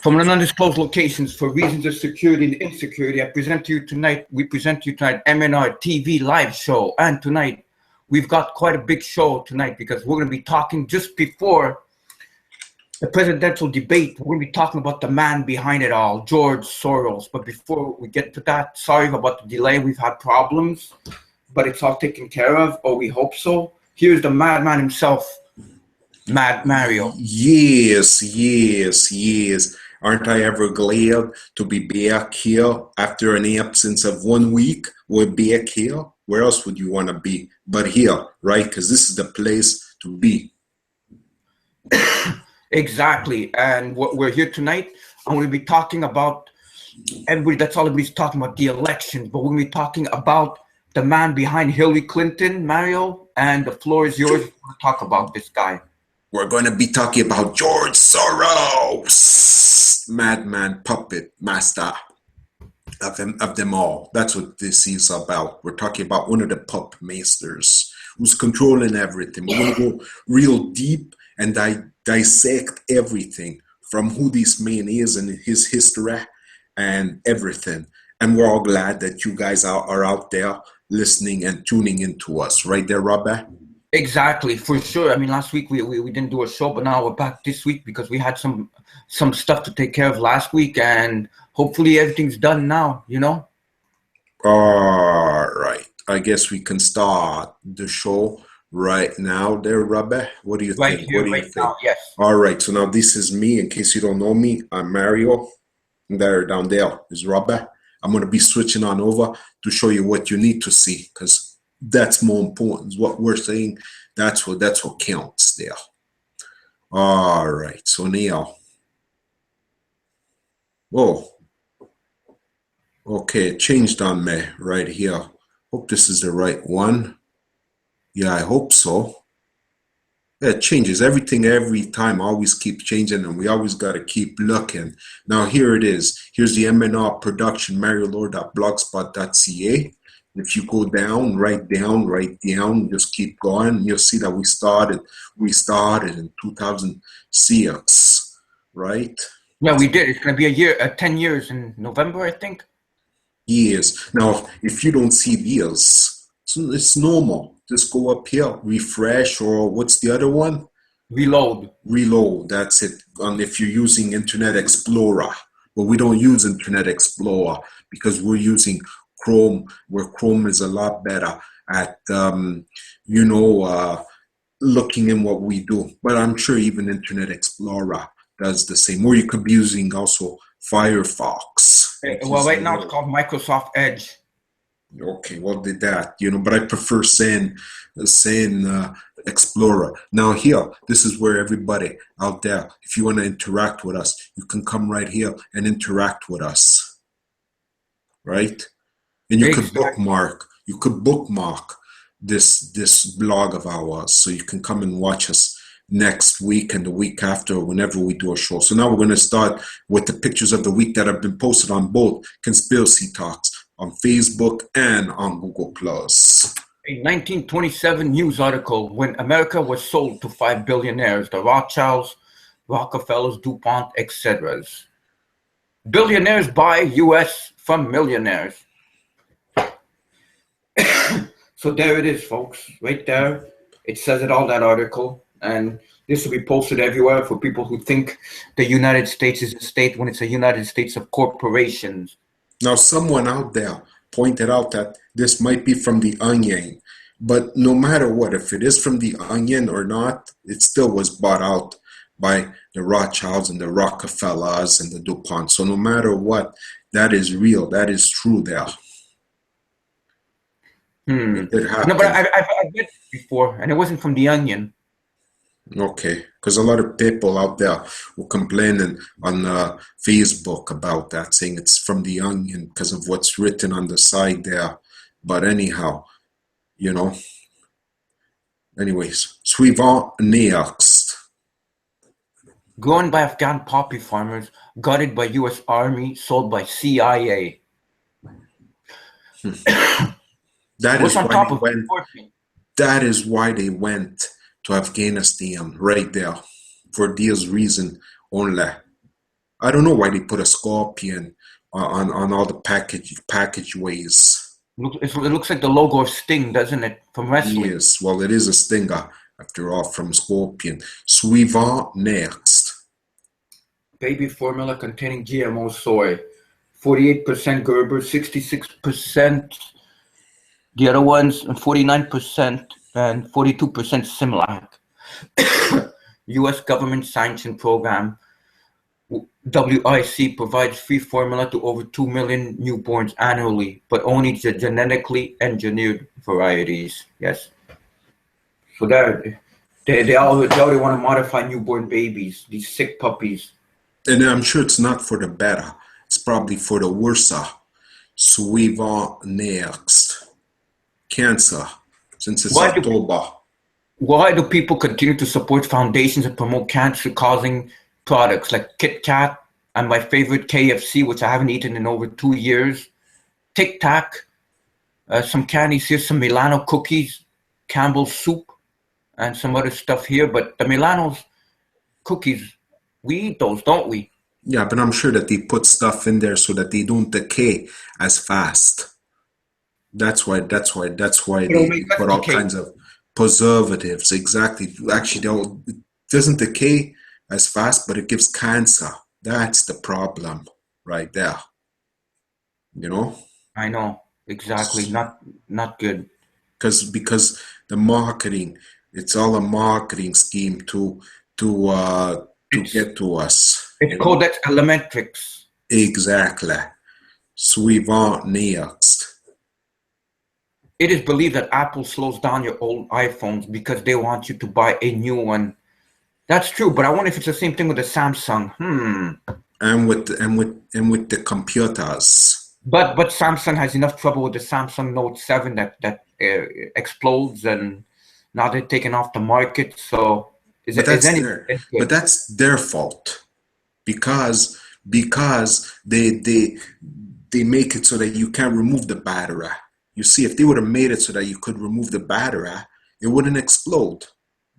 From an undisclosed locations for reasons of security and insecurity, we present to you tonight MnRTV live show. And tonight, we've got quite a big show tonight because we're going to be talking just before the presidential debate. We're going to be talking about the man behind it all, George Soros. But before we get to that, sorry about the delay. We've had problems, but it's all taken care of, or we hope so. Here's the madman himself, Mad Mario. Yes. Aren't I ever glad to be back here after an absence of 1 week? We're back here. Where else would you want to be but here, right? Because this is the place to be. Exactly. And what we're here tonight, I'm going to be talking about everybody. That's all everybody's talking about, the elections. But we're going to be talking about the man behind Hillary Clinton, Mario. And the floor is yours to talk about this guy. We're going to be talking about George Soros, madman, puppet master of them all. That's what this is about. We're talking about one of the puppet masters who's controlling everything. We're going to go real deep and dissect everything from who this man is and his history and everything. And we're all glad that you guys are out there listening and tuning into us. Right there, Robert? Exactly, for sure. I mean, last week we didn't do a show, but now we're back this week because we had some stuff to take care of last week, and hopefully everything's done now, you know? All right. I guess we can start the show right now there, Robert. What do you Right think? here, What do you right think? now, yes. All right. So now this is me. In case you don't know me, I'm Mario. There, down there is Robert. I'm going to be switching on over to show you what you need to see, because that's more important. What we're saying, that's what counts there. All right. So now, whoa. Okay, it changed on me right here. Hope this is the right one. Yeah, I hope so. Yeah, it changes everything every time. Always keep changing, and we always got to keep looking. Now here it is. Here's the MnR production, Mariolaur.blogspot.ca. If you go down, right down, just keep going. You'll see that we started in 2006, right? Yeah, we did. It's going to be 10 years in November, I think. Yes. Now, if you don't see these, it's normal. Just go up here, refresh, or what's the other one? Reload. Reload, that's it. If you're using Internet Explorer. But we don't use Internet Explorer because we're using Chrome, where Chrome is a lot better at, looking in what we do. But I'm sure even Internet Explorer does the same. Or you could be using also Firefox. Well, right now it's called Microsoft Edge. Okay, well, did that, but I prefer saying Explorer. Now here, this is where everybody out there, if you want to interact with us, you can come right here and interact with us, right? And you could bookmark this blog of ours, so you can come and watch us next week and the week after, whenever we do a show. So now we're going to start with the pictures of the week that have been posted on both Conspiracy Talks, on Facebook and on Google+. A 1927 news article, when America was sold to 5 billionaires, the Rothschilds, Rockefellers, DuPont, etc. Billionaires buy U.S. from millionaires. So there it is, folks, right there. It says it all, that article. And this will be posted everywhere for people who think the United States is a state when it's a United States of corporations. Now, someone out there pointed out that this might be from the Onion, but no matter what, if it is from the Onion or not, it still was bought out by the Rothschilds and the Rockefellers and the DuPont. So no matter what, that is real. That is true there. No, but I've read it before, and it wasn't from the Onion. Okay, because a lot of people out there were complaining on Facebook about that, saying it's from the Onion because of what's written on the side there. But anyhow, anyways, suivant next. Grown by Afghan poppy farmers, gutted by U.S. Army, sold by CIA. That is why they went to Afghanistan right there, for this reason only. I don't know why they put a scorpion on all the packageways. It looks like the logo of Sting, doesn't it, from wrestling? Yes, well, it is a stinger, after all, from Scorpion. Suivant next. Baby formula containing GMO soy. 48% Gerber, 66% the other ones, and 49% and 42% Similac. U.S. government sanctioned program, WIC, provides free formula to over 2 million newborns annually, but only the genetically engineered varieties. Yes. So they already want to modify newborn babies, these sick puppies. And I'm sure it's not for the better. It's probably for the worse. Suivant next. Cancer, since it's October. Why do people continue to support foundations and promote cancer-causing products like Kit Kat and my favorite KFC, which I haven't eaten in over 2 years, Tic Tac, some candies here, some Milano cookies, Campbell's soup, and some other stuff here. But the Milano's cookies, we eat those, don't we? Yeah, but I'm sure that they put stuff in there so that they don't decay as fast. That's why they put all kinds of preservatives. Exactly. Actually, it doesn't decay as fast, but it gives cancer. That's the problem right there. You know? I know. Exactly. Not good. Because the marketing, it's all a marketing scheme to get to us. It's called that Elementrix. Exactly. Suivant next. It is believed that Apple slows down your old iPhones because they want you to buy a new one. That's true, but I wonder if it's the same thing with the Samsung. And with the computers. But Samsung has enough trouble with the Samsung Note 7 that explodes, and now they're taken off the market. So but that's their fault, because they make it so that you can't remove the battery. You see, if they would have made it so that you could remove the battery, it wouldn't explode.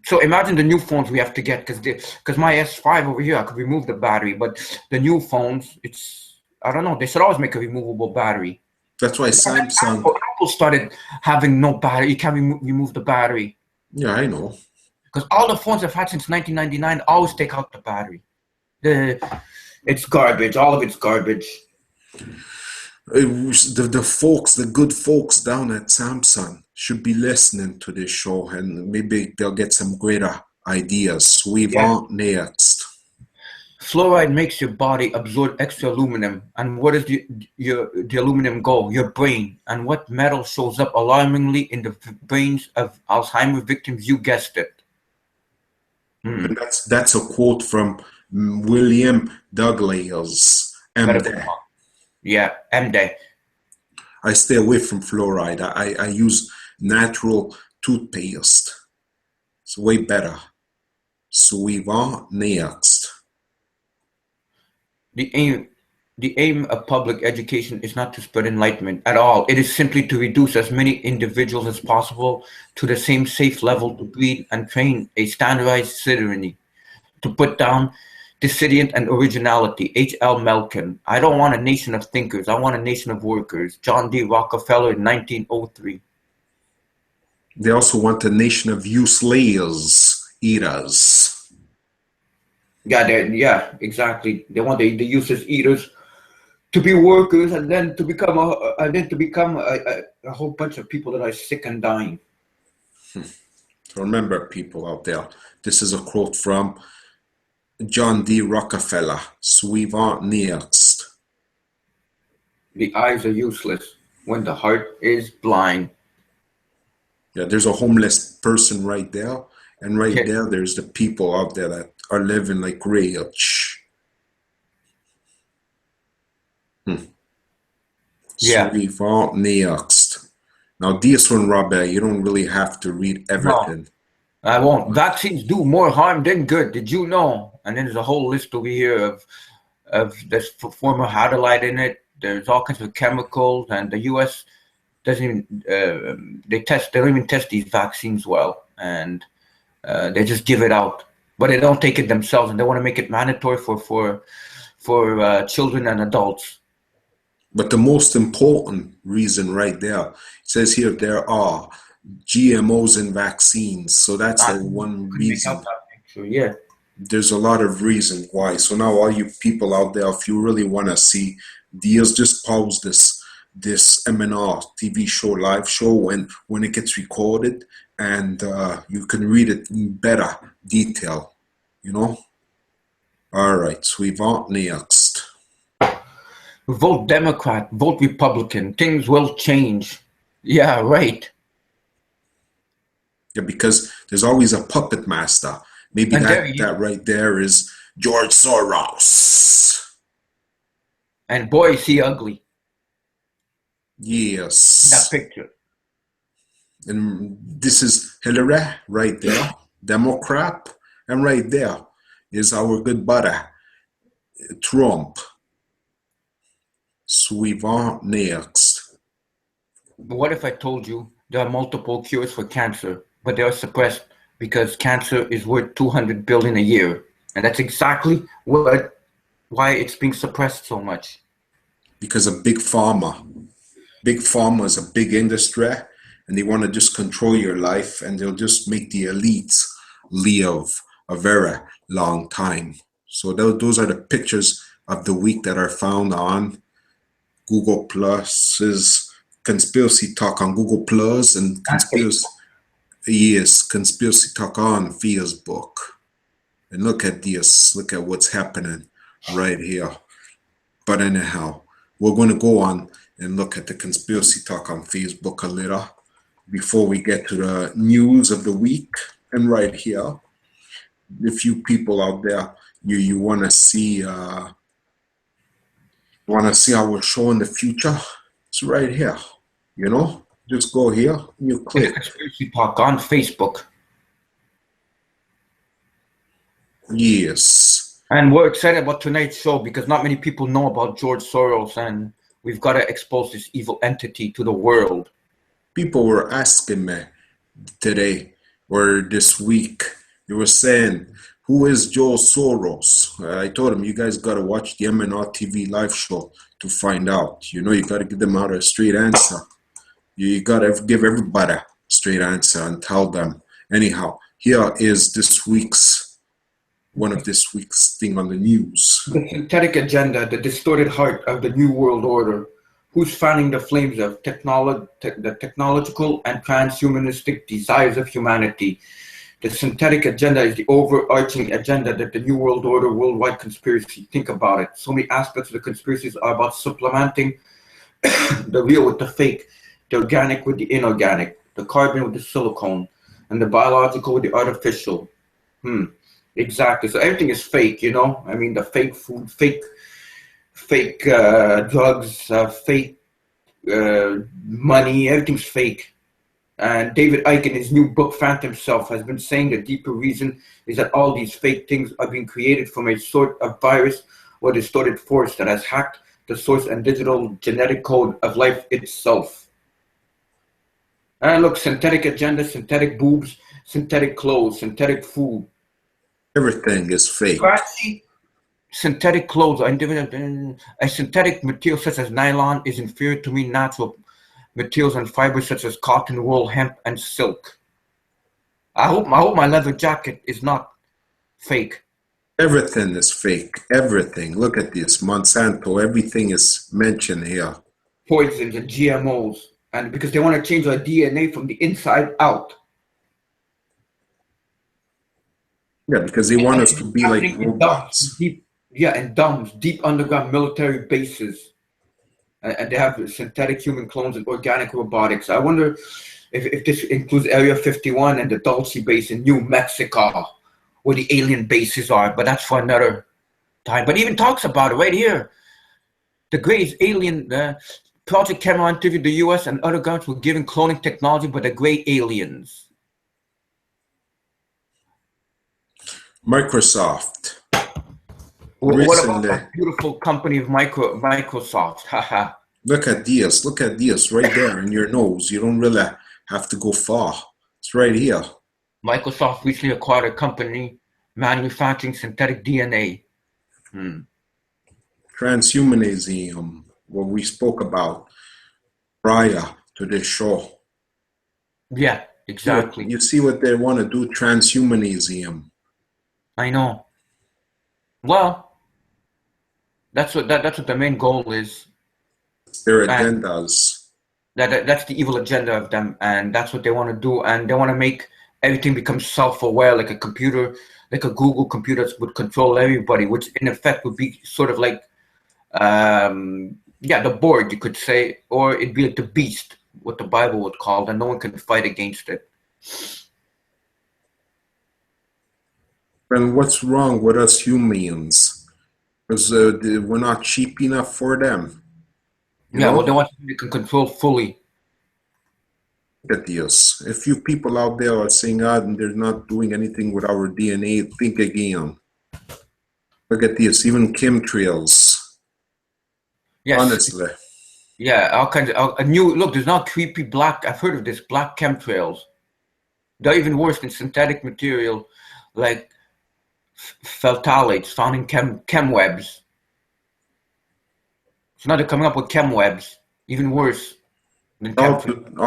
So imagine the new phones we have to get, because my S5 over here, I could remove the battery, but the new phones, I don't know, they should always make a removable battery. That's why Samsung... Apple started having no battery. You can't remove the battery. Yeah, I know. Because all the phones I've had since 1999 always take out the battery. It's garbage. All of it's garbage. The good folks down at Samsung should be listening to this show, and maybe they'll get some greater ideas. Suivant next. Fluoride makes your body absorb extra aluminum. And where does the aluminum go? Your brain. And what metal shows up alarmingly in the brains of Alzheimer's victims? You guessed it. And that's a quote from William Douglas, MD. Yeah, MD. I stay away from fluoride. I use natural toothpaste. It's way better. Suivant next. The aim of public education is not to spread enlightenment at all. It is simply to reduce as many individuals as possible to the same safe level to breed and train a standardized citizenry, to put down dissident and originality. H.L. Mencken. I don't want a nation of thinkers. I want a nation of workers. John D. Rockefeller in 1903. They also want a nation of useless eaters. Yeah, exactly. They want the useless eaters to be workers, and then to become a whole bunch of people that are sick and dying. Remember, people out there, this is a quote from John D. Rockefeller. Suivant next. The eyes are useless when the heart is blind. Yeah, there's a homeless person right there, and there, there's the people out there that are living like rich. Yeah. Suivant next. Now, this one, Robert, you don't really have to read everything. No, I won't. Vaccines do more harm than good. Did you know? And then there's a whole list over here of there's formaldehyde in it. There's all kinds of chemicals, and the U.S. doesn't even they don't even test these vaccines well, and they just give it out. But they don't take it themselves, and they want to make it mandatory for for children and adults. But the most important reason right there, it says here there are GMOs in vaccines. So that's the one reason. Yeah. There's a lot of reasons why. So now all you people out there, if you really want to see deals, just pause this MnRTV show, live show, when it gets recorded, and you can read it in better detail, you know? All right, so we've on next. Vote Democrat, vote Republican. Things will change. Yeah, right. Yeah, because there's always a puppet master. Maybe that right there is George Soros. And boy, is he ugly. Yes. That picture. And this is Hillary right there, Democrat. And right there is our good buddy, Trump. So we've on next. What if I told you there are multiple cures for cancer, but they are suppressed because cancer is worth $200 billion a year, and that's exactly why it's being suppressed so much. Because of big pharma. Big pharma is a big industry, and they want to just control your life, and they'll just make the elites live a very long time. So those are the pictures of the week that are found on Google Plus's Conspiracy Talk on Google Plus, and Conspiracy Talk on Facebook. And look at this. Look at what's happening right here. But anyhow, we're going to go on and look at the Conspiracy Talk on Facebook a little before we get to the news of the week. And right here, if you people out there, you want to see how we're showing the future, it's right here. You know, just go here, you click. Conspiracy Talk on Facebook. Yes. And we're excited about tonight's show because not many people know about George Soros, and we've got to expose this evil entity to the world. People were asking me today or this week, they were saying, who is George Soros? I told them, you guys got to watch the MnRTV live show to find out. You know, you got to give them out a straight answer. You got to give everybody a straight answer and tell them. Anyhow, here is one of this week's thing on the news. The synthetic agenda, the distorted heart of the New World Order. Who's fanning the flames of the technological and transhumanistic desires of humanity? The synthetic agenda is the overarching agenda that the New World Order worldwide conspiracy. Think about it. So many aspects of the conspiracies are about supplementing the real with the fake, the organic with the inorganic, the carbon with the silicone, and the biological with the artificial. Exactly. So everything is fake, you know? I mean, the fake food, fake drugs, fake money, everything's fake. And David Icke, in his new book, Phantom Self, has been saying the deeper reason is that all these fake things are being created from a sort of virus or distorted force that has hacked the source and digital genetic code of life itself. And look, synthetic agenda, synthetic boobs, synthetic clothes, synthetic food. Everything is fake. Scratchy, synthetic clothes are individual. A synthetic material such as nylon is inferior to natural materials and fibers such as cotton, wool, hemp, and silk. I hope my leather jacket is not fake. Everything is fake. Everything. Look at this. Monsanto. Everything is mentioned here. Poisons and GMOs. And because they want to change our DNA from the inside out. Yeah, because they want us to be like robots. In dumps, deep underground military bases. And they have synthetic human clones and organic robotics. I wonder if this includes Area 51 and the Dulce base in New Mexico, where the alien bases are. But that's for another time. But even talks about it right here. The greatest alien project camera interviewed the U.S. and other governments were given cloning technology by the great aliens. Microsoft. What about that beautiful company of Microsoft? Haha. Look at this. Look at this right there in your nose. You don't really have to go far. It's right here. Microsoft recently acquired a company manufacturing synthetic DNA. transhumanism, what we spoke about prior to this show. Yeah, exactly. You see what they want to do, transhumanism. I know. Well, that's what the main goal is. Their And agendas. that's the evil agenda of them, and that's what they want to do. And they want to make everything become self-aware, like a computer, like a Google computer that would control everybody, which in effect would be sort of like, yeah, the board, you could say, or it'd be like the beast, what the Bible would call, and no one can fight against it. And what's wrong with us humans? Because we're not cheap enough for them. You Yeah, know? well, they want to can control fully. Look at this. A few people out there are saying, they're not doing anything with our DNA. Think again. Look at this. Even chemtrails. Yes. Honestly. Yeah, all kinds of a new look. There's not creepy black. I've heard of this black chemtrails. They're even worse than synthetic material, like phtalates found in chemwebs. So now they're coming up with chemwebs, even worse than chemtrails.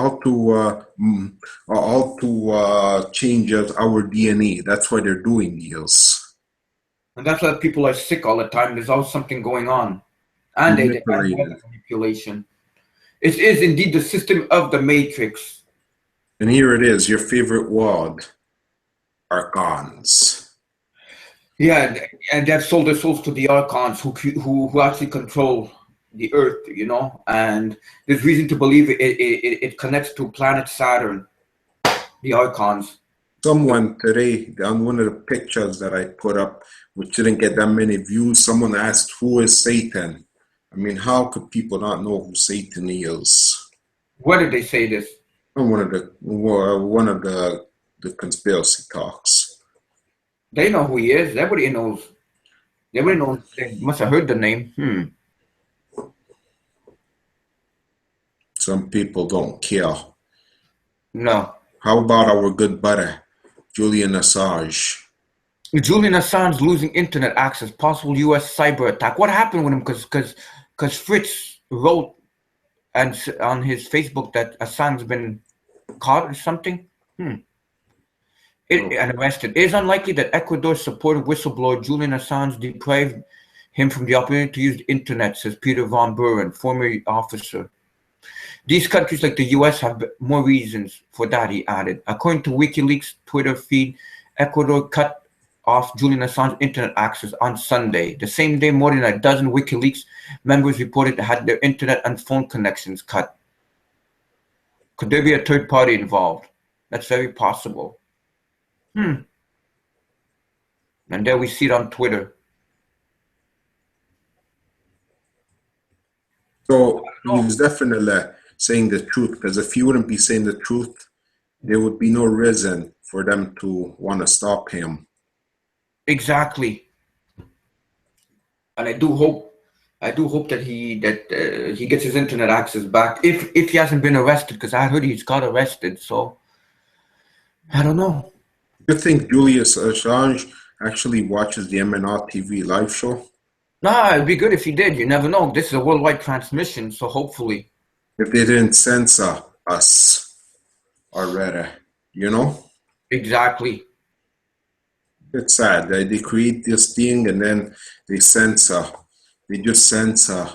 All to change our DNA. That's why they're doing this. And that's why people are sick all the time. There's always something going on. And they have manipulation. It is indeed the system of the matrix. And here it is, your favorite word, archons. Yeah, and they've sold their souls to the archons who actually control the earth, you know. And there's reason to believe it connects to planet Saturn, the archons. Someone today, on one of the pictures that I put up, which didn't get that many views, someone asked, who is Satan? I mean, how could people not know who Satan is? Where did they say this? One of the conspiracy talks. They know who he is. Everybody knows. Everybody knows. They must have heard the name. Some people don't care. No. How about our good buddy, Julian Assange? Julian Assange losing internet access, possible U.S. cyber attack. What happened with him? Because Fritz wrote on his Facebook that Assange's been caught or something. And arrested. It is unlikely that Ecuador's supportive whistleblower Julian Assange deprived him from the opportunity to use the internet, says Peter von Buren, former officer. These countries like the U.S. have more reasons for that, he added. According to WikiLeaks' Twitter feed, Ecuador cut off Julian Assange's internet access on Sunday. The same day, more than a dozen WikiLeaks members reported they had their internet and phone connections cut. Could there be a third party involved? That's very possible. And there we see it on Twitter. So he's definitely saying the truth, because if he wouldn't be saying the truth, there would be no reason for them to want to stop him. Exactly. And I do hope that he gets his internet access back if he hasn't been arrested, because I heard he's got arrested. So I don't know. You think Julian Assange actually watches the MnRTV live show? Nah, it'd be good if he did. You never know. This is a worldwide transmission, so hopefully. If they didn't censor us already, you know? Exactly. It's sad. They create this thing and then they censor. They just censor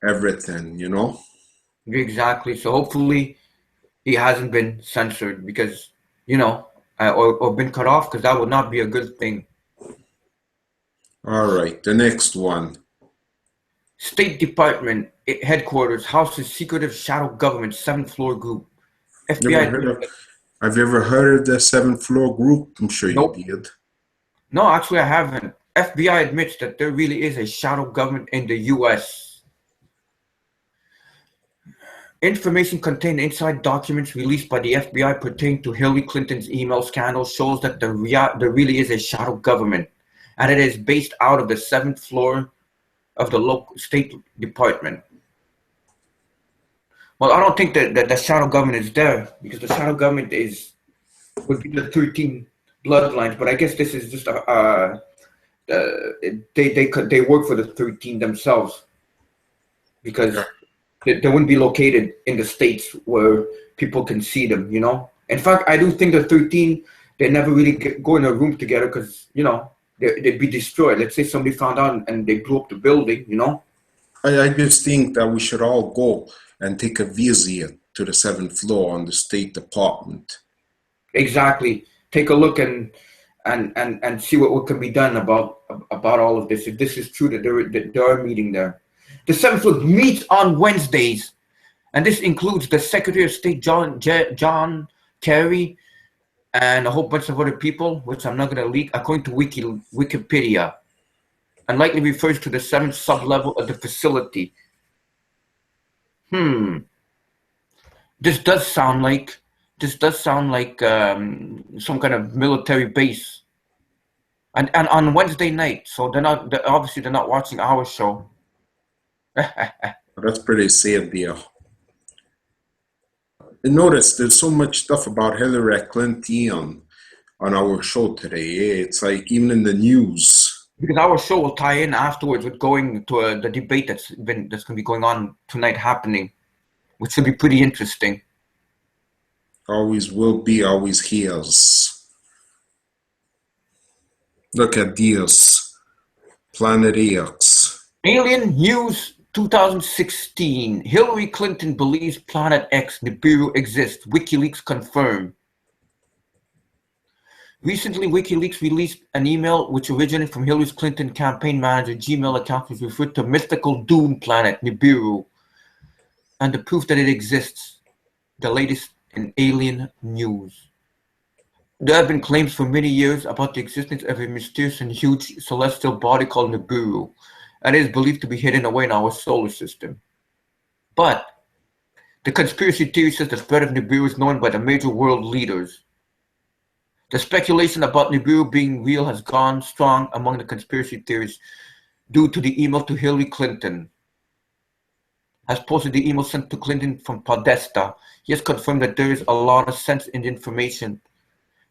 everything, you know? Exactly. So hopefully he hasn't been censored because, you know, or been cut off, because that would not be a good thing. All right, the next one. State Department headquarters houses secretive shadow government 7th floor group. FBI. Have you ever heard of the 7th floor group? I'm sure Nope. you did. No, actually I haven't. FBI admits that there really is a shadow government in the U.S. Information contained inside documents released by the FBI pertaining to Hillary Clinton's email scandal shows that there really is a shadow government, and it is based out of the 7th floor of the local State Department. Well, I don't think that the shadow government is there, because the shadow government would be the 13 bloodlines, but I guess this is just they work for the 13 themselves, because they wouldn't be located in the states where people can see them, you know. In fact, I do think the 13, they never really go in a room together, because, you know, they'd be destroyed. Let's say somebody found out and they blew up the building, you know. I just think that we should all go and take a visit to the 7th floor on the State Department. Exactly. Take a look and see what can be done about all of this. If this is true, that they are meeting there. The 7th floor meets on Wednesdays, and this includes the Secretary of State John Kerry and a whole bunch of other people, which I'm not going to leak, according to Wikipedia, and likely refers to the 7th sub-level of the facility. This does sound like some kind of military base, and on Wednesday night. So obviously they're not watching our show. That's pretty sad, dear. And notice there's so much stuff about Hillary Clinton on our show today. It's like even in the news. Because our show will tie in afterwards with going to the debate that's going to be going on tonight, happening, which should be pretty interesting. Always will be, always hears. Look at this. Planet X. Alien News 2016. Hillary Clinton believes Planet X Nibiru exists. WikiLeaks confirmed. Recently, WikiLeaks released an email which originated from Hillary Clinton campaign manager Gmail account, which referred to mystical doom planet Nibiru and the proof that it exists. The latest in alien news. There have been claims for many years about the existence of a mysterious and huge celestial body called Nibiru, and it is believed to be hidden away in our solar system. But the conspiracy theory says the spread of Nibiru is known by the major world leaders. The speculation about Nibiru being real has gone strong among the conspiracy theorists due to the email to Hillary Clinton. Has posted the email sent to Clinton from Podesta. He has confirmed that there is a lot of sense in the information,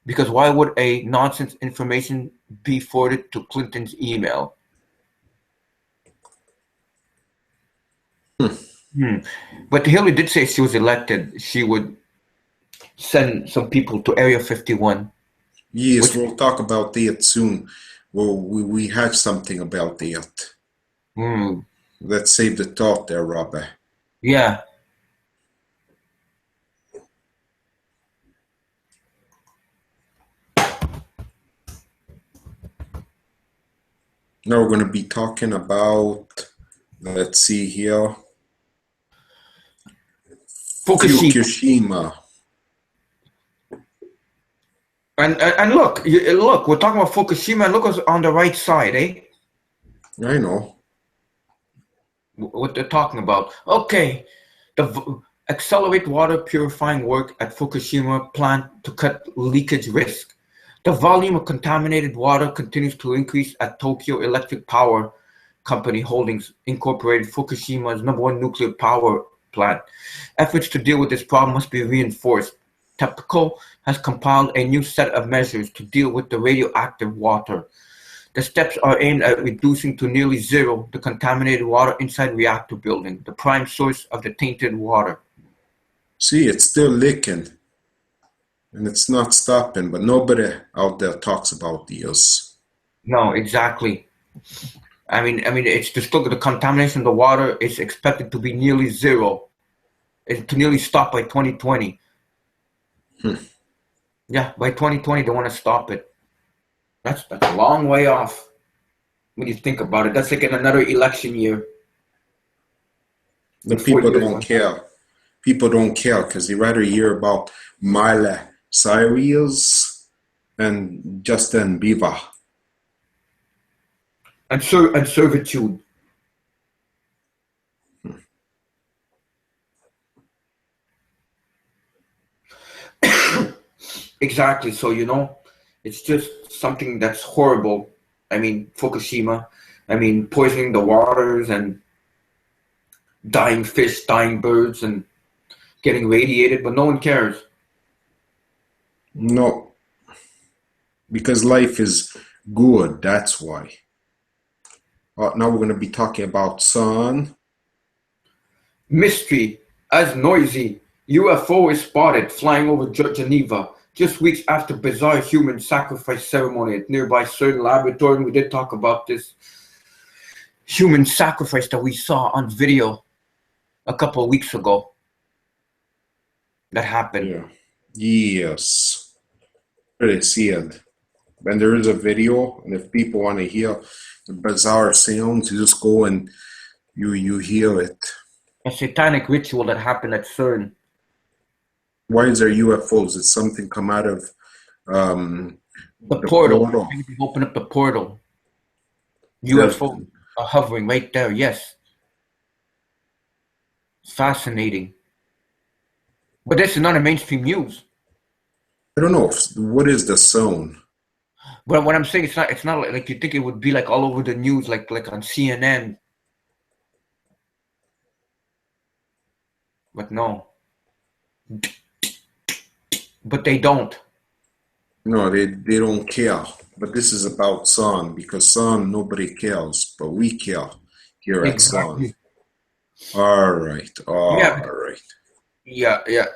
because why would a nonsense information be forwarded to Clinton's email? But Hillary did say if she was elected, she would send some people to Area 51. Yes, we'll talk about that soon. Well, we have something about that. Let's save the thought there, Robert. Yeah. Now we're going to be talking about, let's see here, Fukushima. And look, we're talking about Fukushima, and look what's on the right side, eh? I know. What they're talking about. Okay, accelerate water purifying work at Fukushima plant to cut leakage risk. The volume of contaminated water continues to increase at Tokyo Electric Power Company Holdings Incorporated, Fukushima's #1 nuclear power plant. Efforts to deal with this problem must be reinforced. TEPCO has compiled a new set of measures to deal with the radioactive water. The steps are aimed at reducing to nearly zero the contaminated water inside reactor building, the prime source of the tainted water. See, it's still leaking, and it's not stopping, but nobody out there talks about these. No, exactly. I mean, it's just look at the contamination of the water is expected to be nearly zero. It's to nearly stop by 2020. Yeah, by 2020 they want to stop it. That's a long way off when you think about it. That's like in another election year. The people don't care. People don't care because they rather hear about Miley Cyrus and Justin Bieber. And servitude. Exactly. So, you know, it's just something that's horrible. I mean, Fukushima. I mean, poisoning the waters and dying fish, dying birds, and getting radiated, but no one cares. No. Because life is good, that's why. Now we're going to be talking about CERN. Mystery as noisy. UFO is spotted flying over Geneva just weeks after bizarre human sacrifice ceremony at nearby CERN laboratory. And we did talk about this human sacrifice that we saw on video a couple of weeks ago. That happened. Yeah. Yes. Pretty see it. And there is a video, and if people want to hear the bizarre sounds, you just go and you hear it. A satanic ritual that happened at CERN. Why is there UFOs? Did something come out of the portal? Maybe they open up the portal. UFO are hovering right there. Yes. Fascinating. But this is not a mainstream news. I don't know. What is the sound? But what I'm saying, it's not like you think it would be like all over the news, like on CNN. But no. But they don't. No, they don't care. But this is about CERN, because CERN nobody cares, but we care here at CERN. All right. Yeah.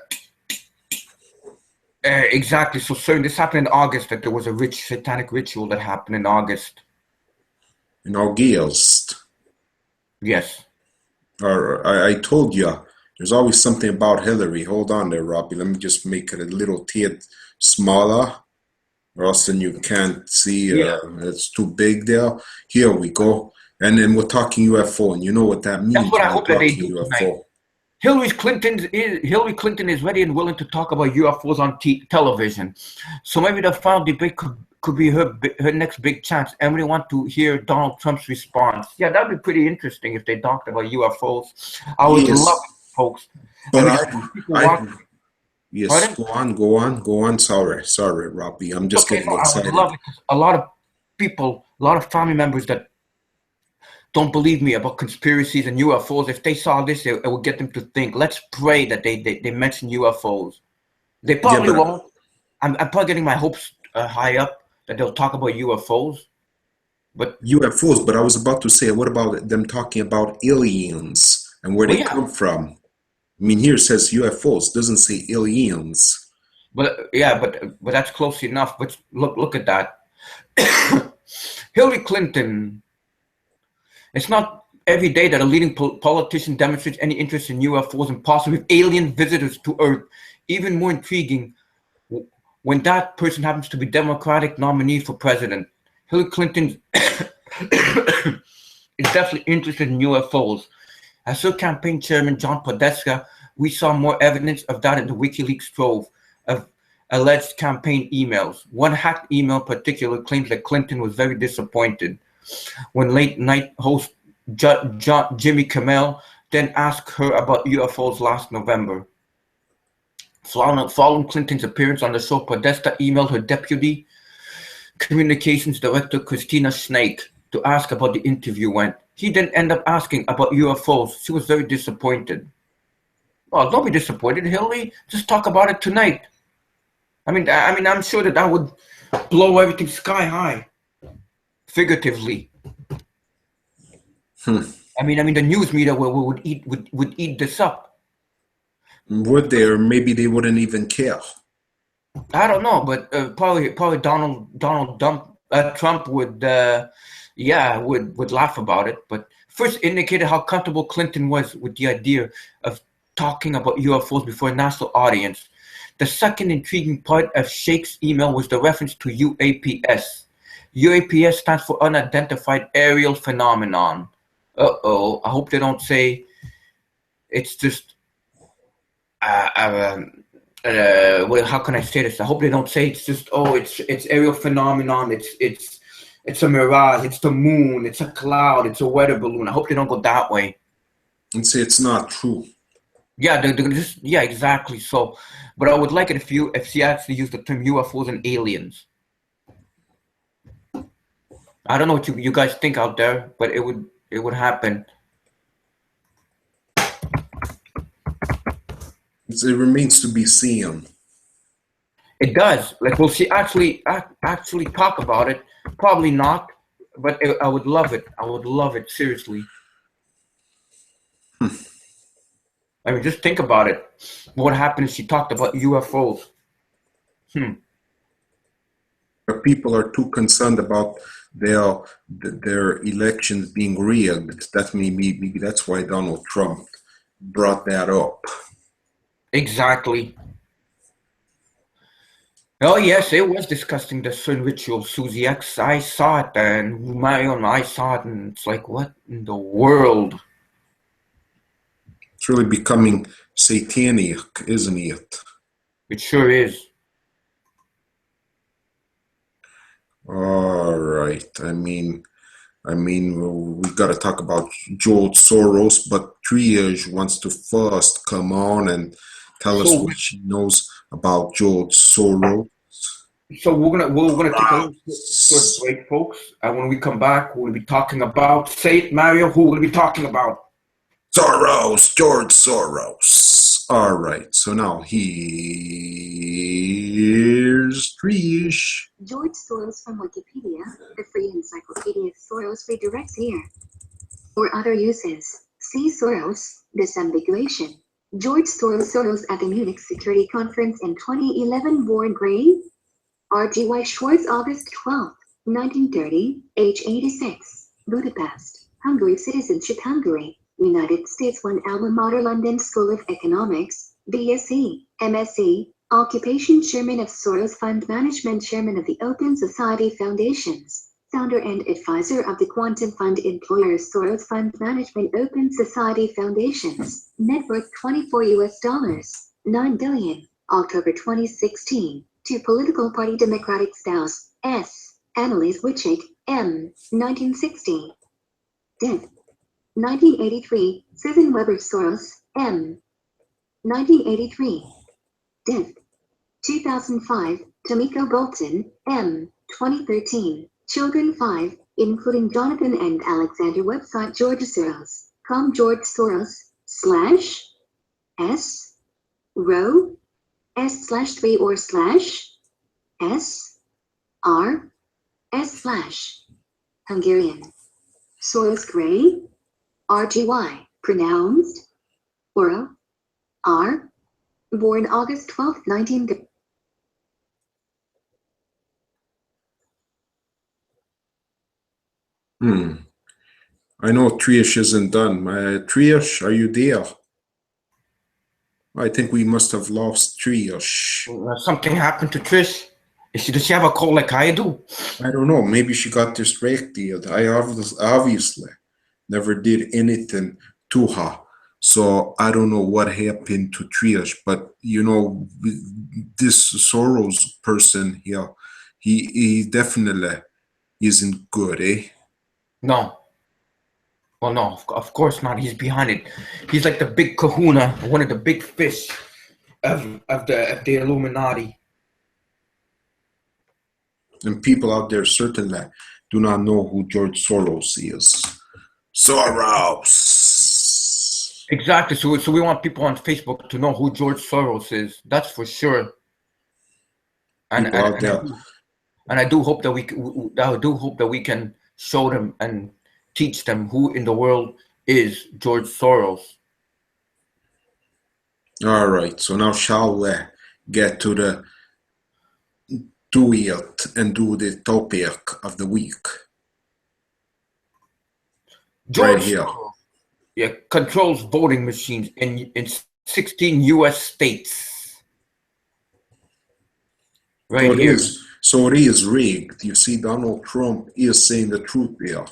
Exactly. So CERN, this happened in August, that there was a satanic ritual that happened in August. In August? Yes. I told you, there's always something about Hillary. Hold on there, Robbie. Let me just make it a little tad smaller, or else then you can't see. It's too big there. Here we go. And then we're talking UFO, and you know what that means. That's what I hope that they do tonight. Hillary Clinton is ready and willing to talk about UFOs on television. So maybe the final debate could be her next big chance. And we want to hear Donald Trump's response. Yeah, that'd be pretty interesting if they talked about UFOs. I would love it, folks. But yes, go on. Sorry, Robbie. I'm just getting excited. I would love it, 'cause a lot of people, a lot of family members that don't believe me about conspiracies and UFOs, if they saw this, it would get them to think. Let's pray that they mention UFOs. They probably won't. I'm probably getting my hopes high up that they'll talk about UFOs. But UFOs, but I was about to say, what about them talking about aliens and where they come from? I mean, here it says UFOs, doesn't say aliens. But that's close enough. But look at that. Hillary Clinton. It's not every day that a leading politician demonstrates any interest in UFOs and possibly alien visitors to Earth. Even more intriguing, when that person happens to be Democratic nominee for president. Hillary Clinton is definitely interested in UFOs. As her campaign chairman, John Podesta, we saw more evidence of that in the WikiLeaks trove of alleged campaign emails. One hacked email in particular claims that Clinton was very disappointed when late-night host Jimmy Kimmel then asked her about UFOs last November. Following Clinton's appearance on the show, Podesta emailed her deputy communications director, Christina Snake, to ask about the interview went. He then ended up asking about UFOs. She was very disappointed. Well, don't be disappointed, Hillary. Just talk about it tonight. I mean, I'm sure that would blow everything sky high. Figuratively. I mean, the news media would eat this up. Would they, or maybe they wouldn't even care? I don't know, but probably Donald Trump would laugh about it. But first indicated how comfortable Clinton was with the idea of talking about UFOs before a national audience. The second intriguing part of Sheikh's email was the reference to UAPS. UAPS stands for Unidentified Aerial Phenomenon. I hope they don't say it's just how can I say this? I hope they don't say it's just it's aerial phenomenon. It's a mirage. It's the moon. It's a cloud. It's a weather balloon. I hope they don't go that way. And say it's not true. Yeah, they're just exactly. So, but I would like it if she actually used the term UFOs and aliens. I don't know what you guys think out there, but it would happen. It remains to be seen. It does. Like, will she actually talk about it? Probably not. but I would love it. I would love it, seriously. I mean, just think about it. What happened if she talked about UFOs? But people are too concerned about their elections being rigged. That maybe that's why Donald Trump brought that up. Exactly. Oh yes, it was disgusting, the CERN ritual, Susie X. I saw it, and Marion, I saw it, and it's like, what in the world? It's really becoming satanic, isn't it? It sure is. All right. I mean, we got to talk about George Soros, but Triage wants to first come on and tell us what she knows about George Soros. So we're gonna take a short break, folks. And when we come back, we'll be talking about, say it, Mario. Who will we be talking about? Soros, George Soros. All right. So now here's Trish. George Soros from Wikipedia, the free encyclopedia. Soros redirects here. For other uses, see Soros, disambiguation. George Soros at the Munich Security Conference in 2011. Born Gray, RGY Schwartz, August 12, 1930, age 86, Budapest, Hungary. Citizenship Hungary, United States. 1 alma mater, London School of Economics, BSc, MSc. Occupation: Chairman of Soros Fund Management, Chairman of the Open Society Foundations, founder and advisor of the Quantum Fund. Employer: Soros Fund Management, Open Society Foundations. Net worth $24 9 billion. October 2016. To political party Democratic Spouse, S. Annalise Wichik, M. 1960. Death 1983. Susan Weber Soros, M. 1983. Death 2005. Tomiko Bolton, M. 2013. Children 5, including Jonathan and Alexander. Website: George Soros. George Soros /S row S/3 or /S/R/S/ Hungarian. Soros Gray, RGY, pronounced Oro R. Born August 12, 19. I know Trish isn't done. Trish, are you there? I think we must have lost Trish. Something happened to Trish. Does she have a cold like I do? I don't know. Maybe she got distracted. I obviously never did anything to her. So I don't know what happened to Trish. But, you know, this Soros person here, he definitely isn't good, eh? No. Well, no, of course not. He's behind it. He's like the big kahuna, one of the big fish of the Illuminati. And people out there certainly do not know who George Soros is. Soros! Exactly. So we want people on Facebook to know who George Soros is. That's for sure. And I do hope that we can show them and teach them who in the world is George Soros. All right. So now shall we get to the do the topic of the week? George right here. Soros, controls voting machines in 16 U.S. states. Right here. So it is rigged. You see, Donald Trump is saying the truth there.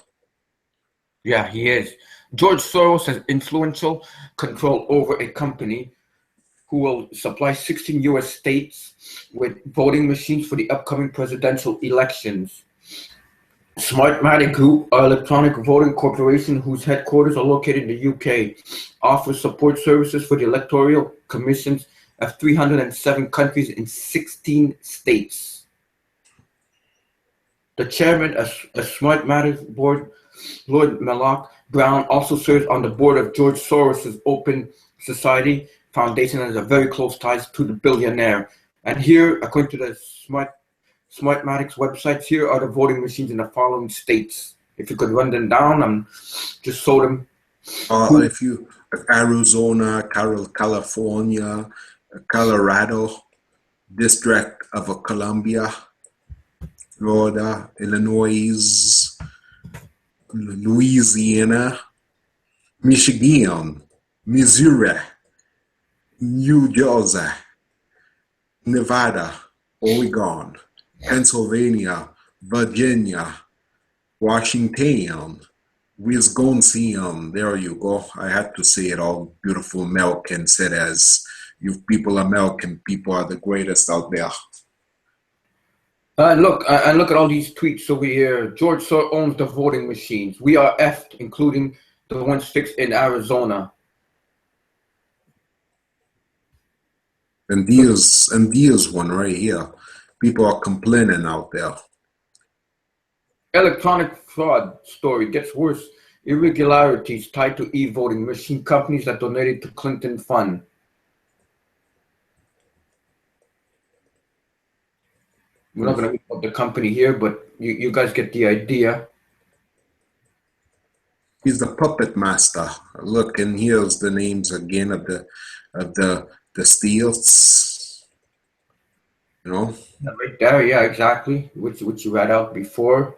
Yeah, he is. George Soros has influential control over a company who will supply 16 U.S. states with voting machines for the upcoming presidential elections. Smartmatic Group, an electronic voting corporation whose headquarters are located in the UK, offers support services for the electoral commissions of 307 countries in 16 states. The chairman of Smartmatic board, Lord Malloch Brown, also serves on the board of George Soros' Open Society Foundation and has a very close ties to the billionaire. And here, according to the Smartmatic's websites. Here are the voting machines in the following states. If you could run them down and just show them. If you Arizona, California, Colorado, District of Columbia, Florida, Illinois, Louisiana, Michigan, Missouri, New Jersey, Nevada, Oregon, Pennsylvania, Virginia, Washington, Wisconsin. There you go. I had to say it all beautiful American said as you people American people are the greatest out there. Look at all these tweets over here. George Soros owns the voting machines. We are effed, including the ones fixed in Arizona. And there's one right here. People are complaining out there. Electronic fraud story gets worse. Irregularities tied to e-voting machine companies that donated to Clinton fund. We're not going to read about the company here, but you guys get the idea. He's the puppet master. Look, and here's the names again of the steels. You know? Right there, yeah, exactly. Which you read out before.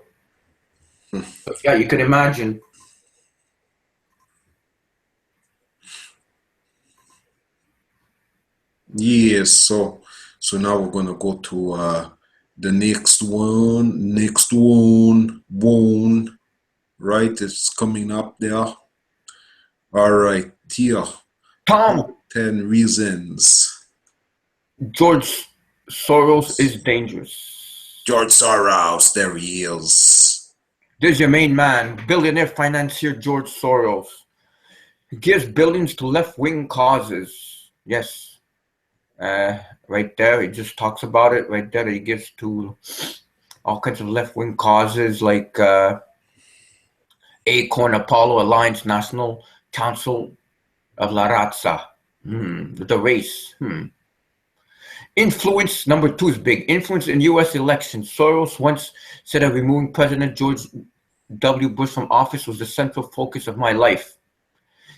But yeah, you can imagine. Yes, so now we're gonna go to the next one, right? It's coming up there. All right, here. Tom! 10 reasons. George Soros is dangerous. George Soros, there he is. There's your main man, billionaire financier George Soros. He gives billions to left-wing causes. Yes. Right there, he just talks about it right there. He gives to all kinds of left-wing causes like Acorn Apollo Alliance National Council of La Raza. The race. Influence, number 2 is big. Influence in U.S. elections. Soros once said that removing President George W. Bush from office was the central focus of my life.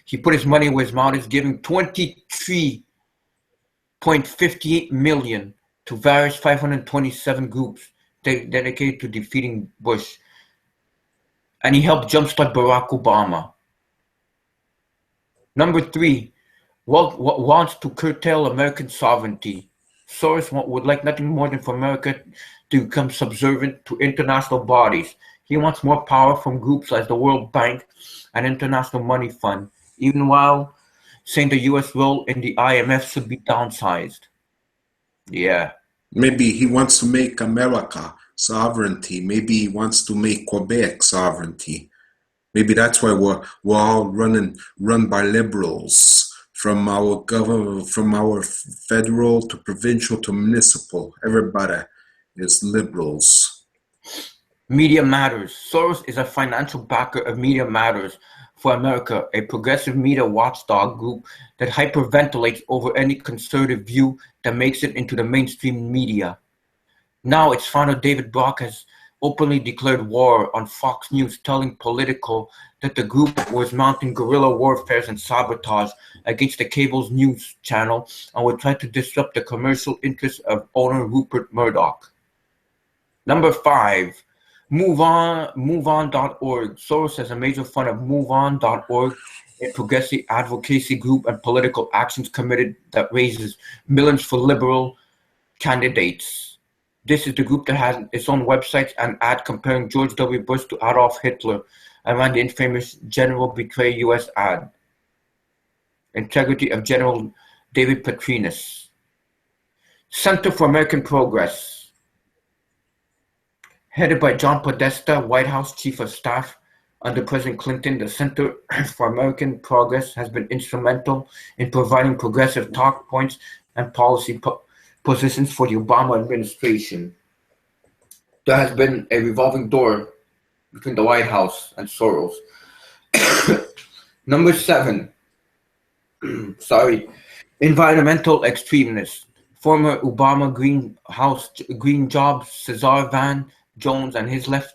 He put his money where his mouth is, giving $23.58 million to various 527 groups dedicated to defeating Bush. And he helped jumpstart Barack Obama. Number 3, wants to curtail American sovereignty. Soros would like nothing more than for America to become subservient to international bodies. He wants more power from groups like the World Bank and International Money Fund, even while saying the U.S. role in the IMF should be downsized. Yeah. Maybe he wants to make America sovereignty. Maybe he wants to make Quebec sovereignty. Maybe that's why we're all run by liberals. From our government, from our federal to provincial to municipal, everybody is liberals. Media Matters. Soros is a financial backer of Media Matters for America, a progressive media watchdog group that hyperventilates over any conservative view that makes it into the mainstream media. Now its founder David Brock has openly declared war on Fox News, telling Politico that the group was mounting guerrilla warfare and sabotage against the cable's news channel and would try to disrupt the commercial interests of owner Rupert Murdoch. Number 5, MoveOn.org. Soros has a major fund of MoveOn.org, a progressive advocacy group and political actions committed that raises millions for liberal candidates. This is the group that has its own website and ad comparing George W. Bush to Adolf Hitler and ran the infamous General Betray U.S. ad. Integrity of General David Petraeus. Center for American Progress. Headed by John Podesta, White House Chief of Staff under President Clinton, the Center for American Progress has been instrumental in providing progressive talk points and policy positions for the Obama administration. There has been a revolving door between the White House and Soros. Number 7, environmental extremists. Former Obama Green Jobs Cesar Van Jones and his leftist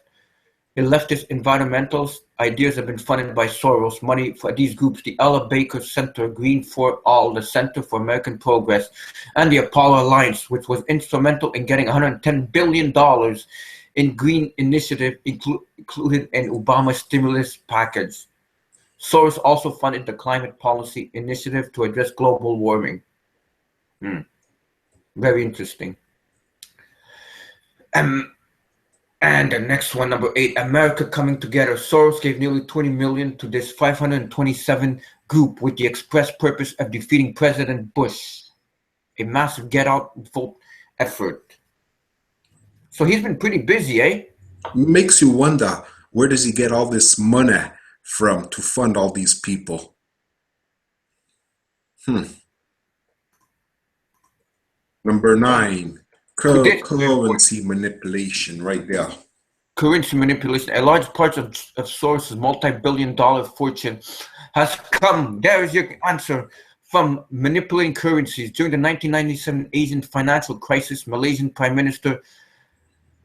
environmentalist ideas have been funded by Soros. Money for these groups, the Ella Baker Center, Green for All, the Center for American Progress, and the Apollo Alliance, which was instrumental in getting $110 billion in green initiative included in Obama's stimulus package. Soros also funded the Climate Policy Initiative to address global warming. Very interesting. And the next one, number 8, America Coming Together. Soros gave nearly $20 million to this 527 group with the express purpose of defeating President Bush. A massive get-out-vote effort. So he's been pretty busy, eh? Makes you wonder, where does he get all this money from to fund all these people? Number 9, currency manipulation, right there. Currency manipulation. A large part of Soros' multi-billion-dollar fortune has come, there is your answer, from manipulating currencies. During the 1997 Asian financial crisis, Malaysian Prime Minister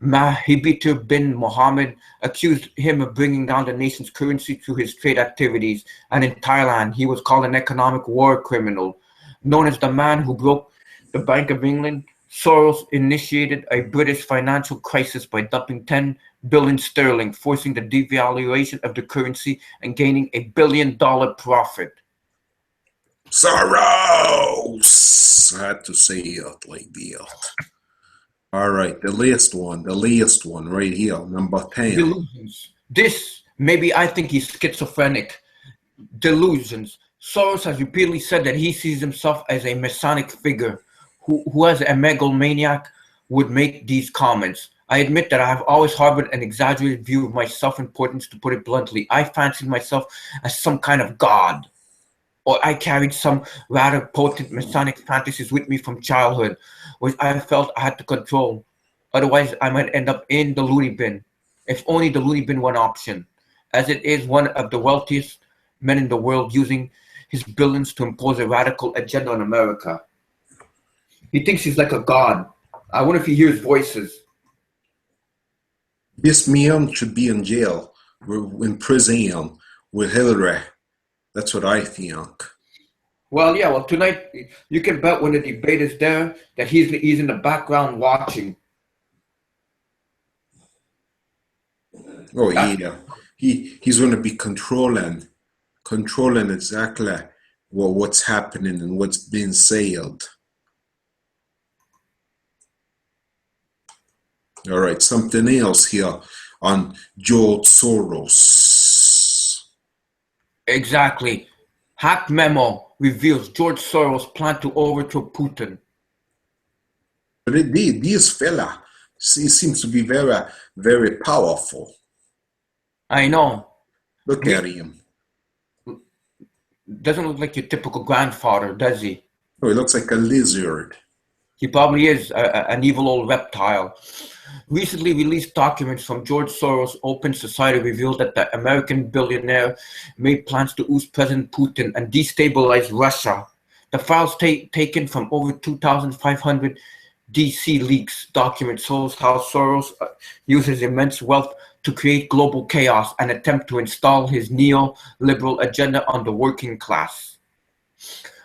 Mahathir bin Mohamad accused him of bringing down the nation's currency through his trade activities. And in Thailand, he was called an economic war criminal. Known as the man who broke the Bank of England, Soros initiated a British financial crisis by dumping 10 billion sterling, forcing the devaluation of the currency and gaining $1 billion profit. Soros! I had to say it like that. All right, the last one right here, number 10. Delusions. This, maybe I think he's schizophrenic. Delusions. Soros has repeatedly said that he sees himself as a Masonic figure who as a megalomaniac would make these comments. I admit that I have always harbored an exaggerated view of my self-importance, to put it bluntly. I fancied myself as some kind of god, or I carried some rather potent Masonic fantasies with me from childhood, which I felt I had to control. Otherwise, I might end up in the loony bin. If only the loony bin were an option, as it is one of the wealthiest men in the world using his billions to impose a radical agenda on America. He thinks he's like a god. I wonder if he hears voices. This man should be in jail, in prison with Hillary. That's what I think. Well, tonight you can bet when the debate is there that he's in the background watching. Oh yeah, he's going to be controlling exactly what's happening and what's being said. All right, something else here on George Soros. Exactly. Hacked memo reveals George Soros plan to overthrow Putin. But this fella, he seems to be very, very powerful. I know. Look at him. Doesn't look like your typical grandfather, does he? Oh, he looks like a lizard. He probably is an evil old reptile. Recently released documents from George Soros' Open Society revealed that the American billionaire made plans to oust President Putin and destabilize Russia. The files taken from over 2,500 DC leaks document shows how Soros uses immense wealth to create global chaos and attempt to install his neoliberal agenda on the working class.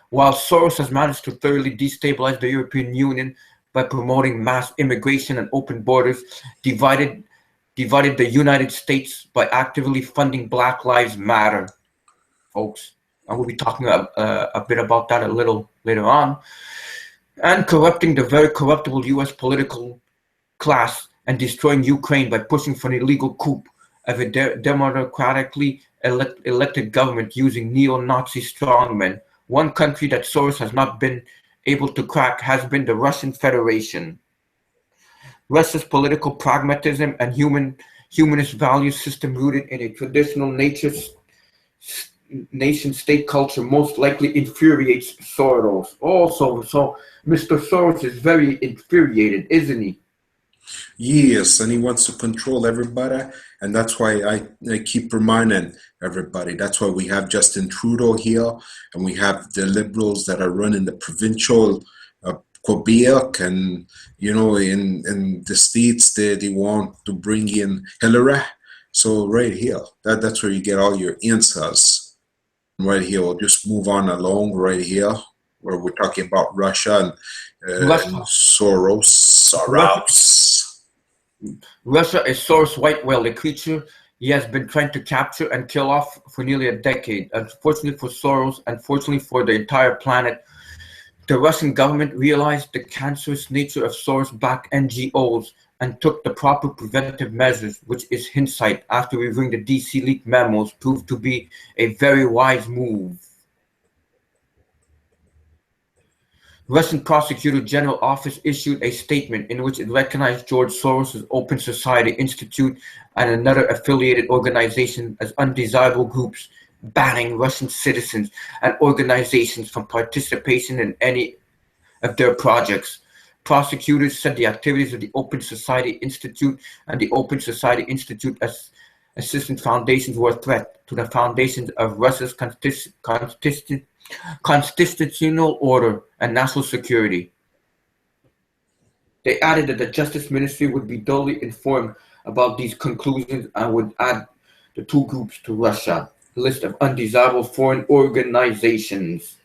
While Soros has managed to thoroughly destabilize the European Union by promoting mass immigration and open borders, divided the United States by actively funding Black Lives Matter, folks. And we'll be talking a bit about that a little later on. And corrupting the very corruptible U.S. political class and destroying Ukraine by pushing for an illegal coup of a democratically elected government using neo-Nazi strongmen. One country that Soros has not been able to crack has been the Russian Federation. Russia's political pragmatism and humanist value system rooted in a traditional nation-state culture most likely infuriates Soros. So Mr. Soros is very infuriated, isn't he? Yes, and he wants to control everybody, and that's why I keep reminding everybody. That's why we have Justin Trudeau here, and we have the Liberals that are running the provincial Quebec, and in the States they want to bring in Hillary. So right here, that's where you get all your answers. Right here, we'll just move on along right here, where we're talking about Russia and Soros. Russia is Soros' white whale, a creature he has been trying to capture and kill off for nearly a decade. Unfortunately for Soros, unfortunately for the entire planet, the Russian government realized the cancerous nature of Soros-backed NGOs and took the proper preventive measures, which is hindsight after reviewing the DC leaked memos proved to be a very wise move. Russian Prosecutor General Office issued a statement in which it recognized George Soros' Open Society Institute and another affiliated organization as undesirable groups, banning Russian citizens and organizations from participation in any of their projects. Prosecutors said the activities of the Open Society Institute and the Open Society Institute as assistant foundations were a threat to the foundations of Russia's constitutional order and national security. They added that the Justice Ministry would be duly informed about these conclusions and would add the two groups to Russia, a list of undesirable foreign organizations.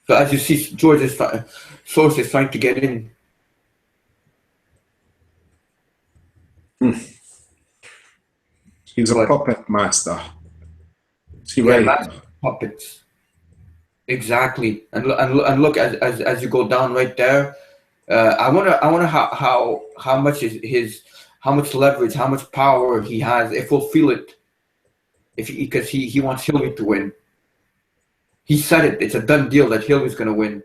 So as you see, Soros is trying to get in. He's a puppet master. See, Yeah, right? puppets. Exactly, and look as you go down right there. I wonder how much is how much leverage, how much power he has, if we'll feel it, because he wants Hillary to win. He said it; it's a done deal that Hillary's going to win.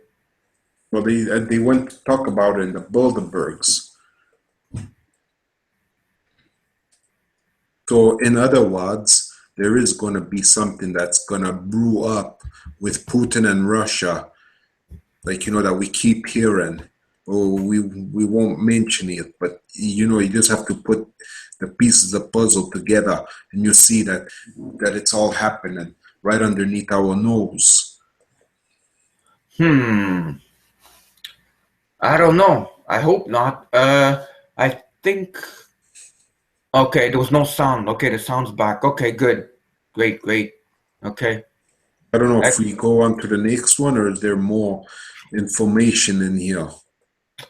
Well, they went to talk about it in the Bilderbergs. So, in other words, there is going to be something that's going to brew up with Putin and Russia, like, that we keep hearing. Oh, we won't mention it, but, you just have to put the pieces of the puzzle together, and you see that it's all happening right underneath our nose. I don't know. I hope not. I think... Okay, there was no sound. Okay, the sound's back. Okay, good. Great. Okay. I don't know if we go on to the next one, or is there more information in here?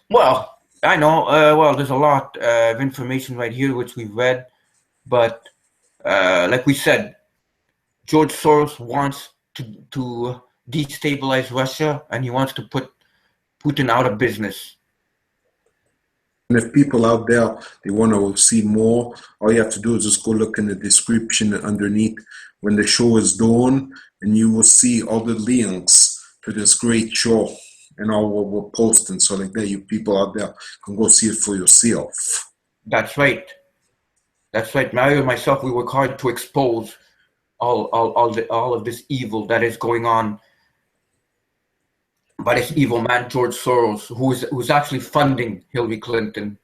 Well, I know. Well, there's a lot of information right here which we've read, but like we said, George Soros wants to destabilize Russia, and he wants to put Putin out of business. And if people out there, they want to see more, all you have to do is just go look in the description underneath when the show is done, and you will see all the links to this great show and all what we're posting. So like that, you people out there can go see it for yourself. That's right. Mario and myself, we work hard to expose all of this evil that is going on by this evil man George Soros, who's actually funding Hillary Clinton.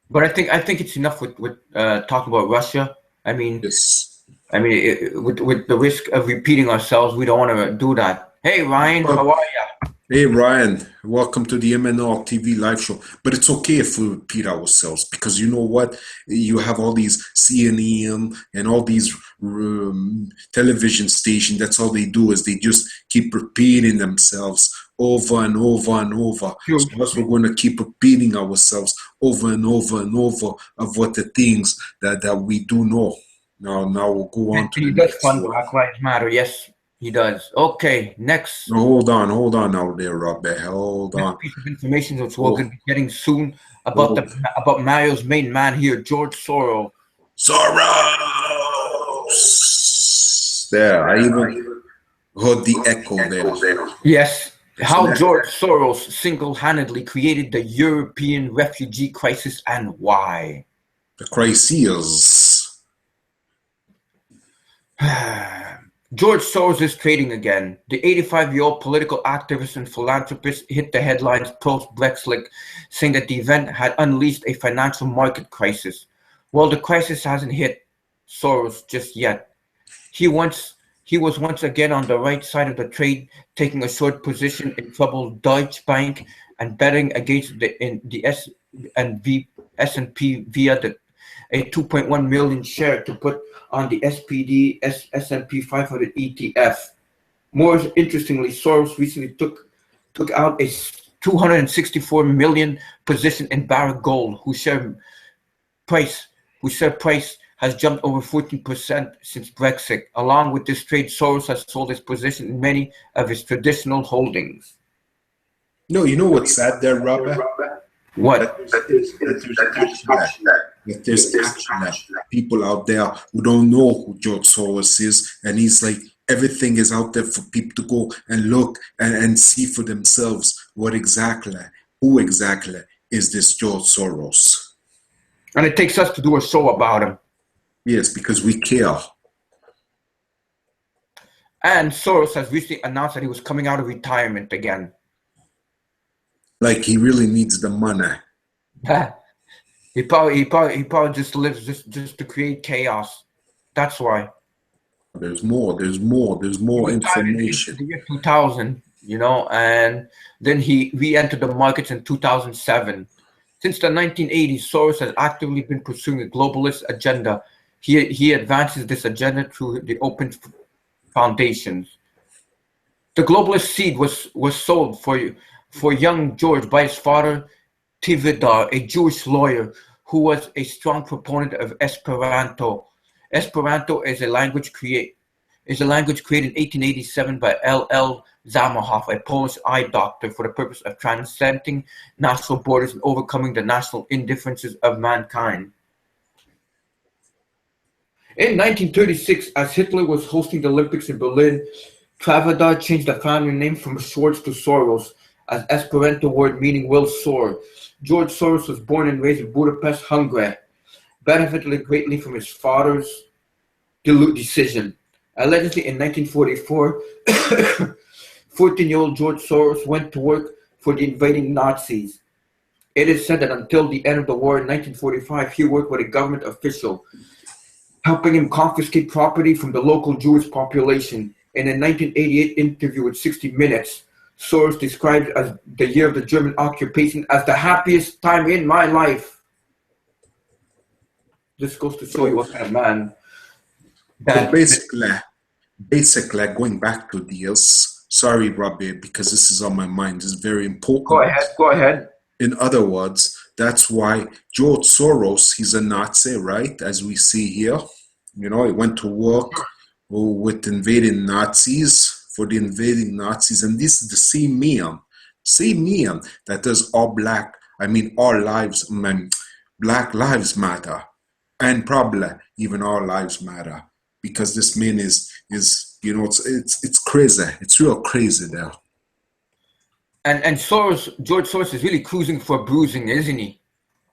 But I think it's enough with talking about Russia. I mean, yes. With the risk of repeating ourselves, we don't want to do that. Hey Ryan, how are you? Hey Ryan, welcome to the MnRTV live show. But it's okay if we repeat ourselves, because you know what? You have all these CNN and all these television stations. That's all they do, is they just keep repeating themselves over and over and over. Sure. So we're going to keep repeating ourselves over and over and over of what the things that we do know. Now we'll go on to the next one. Black Lives Matter, yes. He does. Okay, next. No, hold on now there, Robert. Hold on. Next piece of information which we're going to be getting soon about Mario's main man here, George Soros. Soros! There, I even heard the echo there. Yes. How George Soros single-handedly created the European refugee crisis and why. The crises. George Soros is trading again. The 85-year-old political activist and philanthropist hit the headlines post-Brexit, saying that the event had unleashed a financial market crisis. Well, the crisis hasn't hit Soros just yet. He wants He was once again on the right side of the trade, taking a short position in troubled Deutsche Bank and betting against the S&P via a 2.1 million share to put on the S&P 500 ETF. More interestingly, Soros recently took out a 264 million position in Barrick Gold, whose share price has jumped over 14% since Brexit. Along with this trade, Soros has sold his position in many of his traditional holdings. No, you know what's sad there, Robert? What? That there's actually people out there who don't know who George Soros is, and he's like, everything is out there for people to go and look and see for themselves who exactly is this George Soros. And it takes us to do a show about him. Yes, because we care. And Soros has recently announced that he was coming out of retirement again. Like he really needs the money. He probably just lives just to create chaos. That's why. There's more information. In the year 2000, and then he re-entered the markets in 2007. Since the 1980s, Soros has actively been pursuing a globalist agenda. He advances this agenda through the open foundations. The globalist seed was sold for young George by his father, Tividar, a Jewish lawyer who was a strong proponent of Esperanto. Esperanto is a language created in 1887 by L.L. Zamenhof, a Polish eye doctor, for the purpose of transcending national borders and overcoming the national indifferences of mankind. In 1936, as Hitler was hosting the Olympics in Berlin, Travadar changed the family name from Schwartz to Soros, as Esperanto word meaning will soar. George Soros was born and raised in Budapest, Hungary, benefited greatly from his father's decision. Allegedly, in 1944, 14-year-old George Soros went to work for the invading Nazis. It is said that until the end of the war in 1945, he worked with a government official, helping him confiscate property from the local Jewish population. In a 1988 interview with 60 Minutes, Soros described as the year of the German occupation as the happiest time in my life. This goes to show you what kind of man. So basically, going back to deals. Sorry, Robbie, because this is on my mind. This is very important. Go ahead. In other words, that's why George Soros, he's a Nazi, right? As we see here. He went to work with invading Nazis, for the invading Nazis. And this is the same man that does all Black Lives Matter. And probably even All Lives Matter. Because this man is it's crazy. It's real crazy there. And George Soros is really cruising for bruising, isn't he?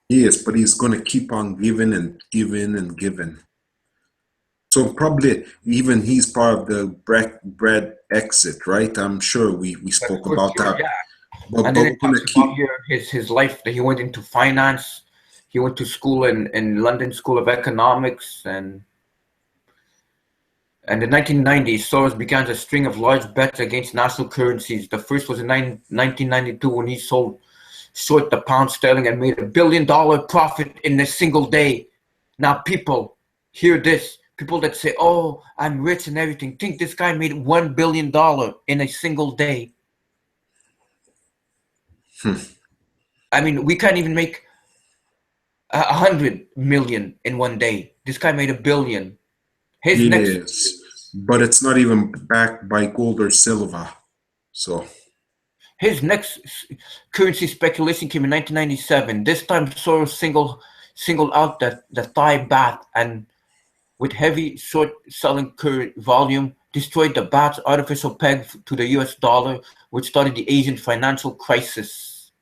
Yes, but he's going to keep on giving and giving and giving. So probably even he's part of the bread exit, right? I'm sure we spoke about that. Yeah. But and then it talks about his life, that he went into finance. He went to school in London School of Economics, and in the 1990s, Soros began a string of large bets against national currencies. The first was in 1992 when he sold short the pound sterling and made $1 billion profit in a single day. Now, people hear this. People that say, "Oh, I'm rich and everything," think this guy made $1 billion in a single day. I mean, we can't even make 100 million in one day. This guy made $1 billion. But it's not even backed by gold or silver. So his next currency speculation came in 1997. This time, Soros singled out the Thai baht, and with heavy short selling volume, destroyed the baht's artificial peg to the US dollar, which started the Asian financial crisis.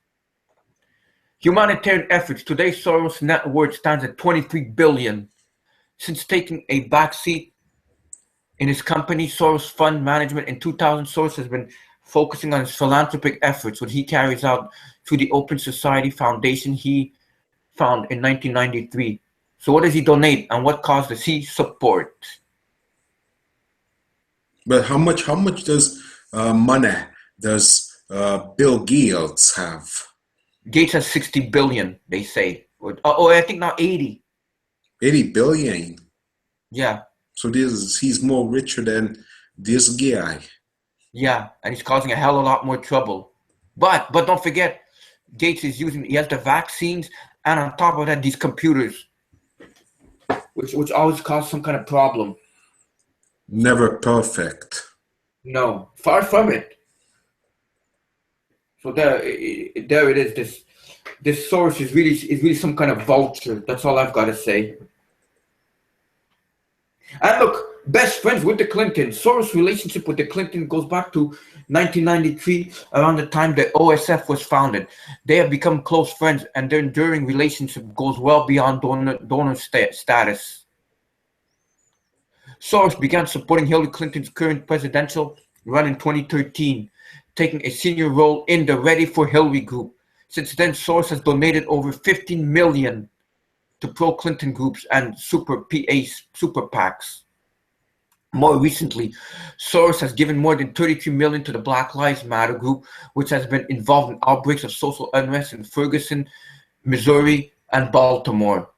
Humanitarian efforts. Today, Soros' net worth stands at $23 billion. Since taking a backseat in his company, Soros Fund Management, in 2000, Soros has been focusing on his philanthropic efforts, which he carries out through the Open Society Foundation he founded in 1993. So what does he donate, and what cause does he support? But how much does money does Bill Gates have? Gates has 60 billion, they say. Oh, I think now 80. 80 billion. Yeah. So he's more richer than this guy. Yeah, and he's causing a hell of a lot more trouble. But don't forget, Gates is he has the vaccines, and on top of that, these computers, which always cause some kind of problem. Never perfect. No, far from it. So there it is. This Soros is really some kind of vulture. That's all I've got to say. And look, best friends with the Clintons. Soros' relationship with the Clintons goes back to 1993, around the time the OSF was founded. They have become close friends, and their enduring relationship goes well beyond donor status. Soros began supporting Hillary Clinton's current presidential run in 2013, taking a senior role in the Ready for Hillary group. Since then, Soros has donated over $15 million to pro-Clinton groups and super PACs. More recently, Soros has given more than $33 million to the Black Lives Matter group, which has been involved in outbreaks of social unrest in Ferguson, Missouri, and Baltimore,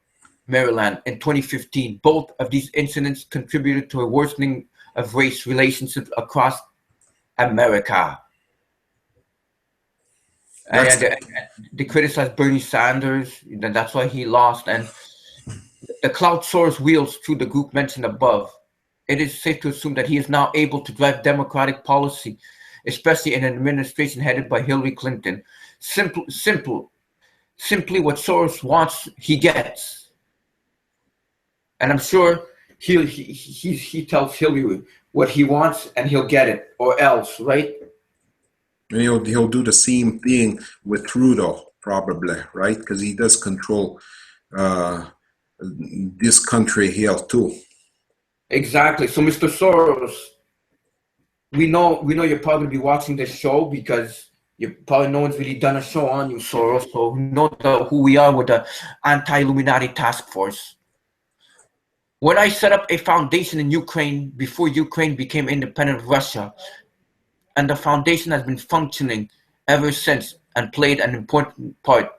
Maryland in 2015. Both of these incidents contributed to a worsening of race relationships across America. And they criticized Bernie Sanders, and that's why he lost. And the clout Soros wields through the group mentioned above. It is safe to assume that he is now able to drive democratic policy, especially in an administration headed by Hillary Clinton. Simply what Soros wants, he gets. And I'm sure he tells Hillary what he wants, and he'll get it, or else, right? And he'll do the same thing with Trudeau, probably, right? Because he does control this country here too. Exactly. So, Mr. Soros, we know you're probably be watching this show because no one's really done a show on you, Soros. So we know who we are with the Anti-Illuminati Task Force. When I set up a foundation in Ukraine before Ukraine became independent of Russia, and the foundation has been functioning ever since and played an important part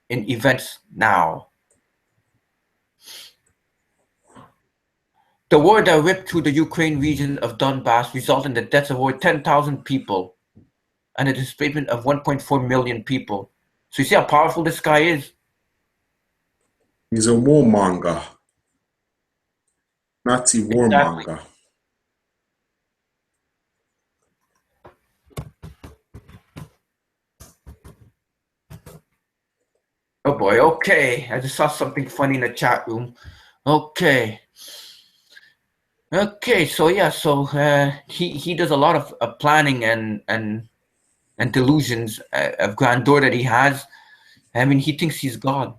in events now. The war that ripped through the Ukraine region of Donbass resulted in the deaths of over 10,000 people and the displacement of 1.4 million people. So you see how powerful this guy is? He's a warmonger. Nazi warmonger. Exactly. Oh boy, okay. I just saw something funny in the chat room. Okay. Okay, so yeah, he does a lot of planning and delusions of grandeur that he has. I mean, he thinks he's God.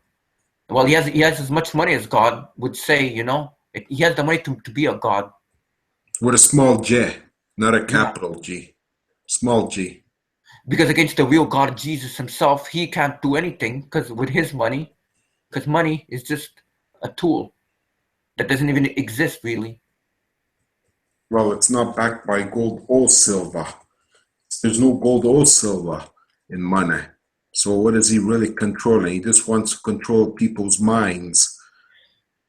Well, he has as much money as God would say, you know. He has the money to be a God. With a small J, not a capital G. Small G. Because against the real God, Jesus himself, he can't do anything because with his money, because money is just a tool that doesn't even exist really. Well, it's not backed by gold or silver. There's no gold or silver in money. So what is he really controlling? He just wants to control people's minds.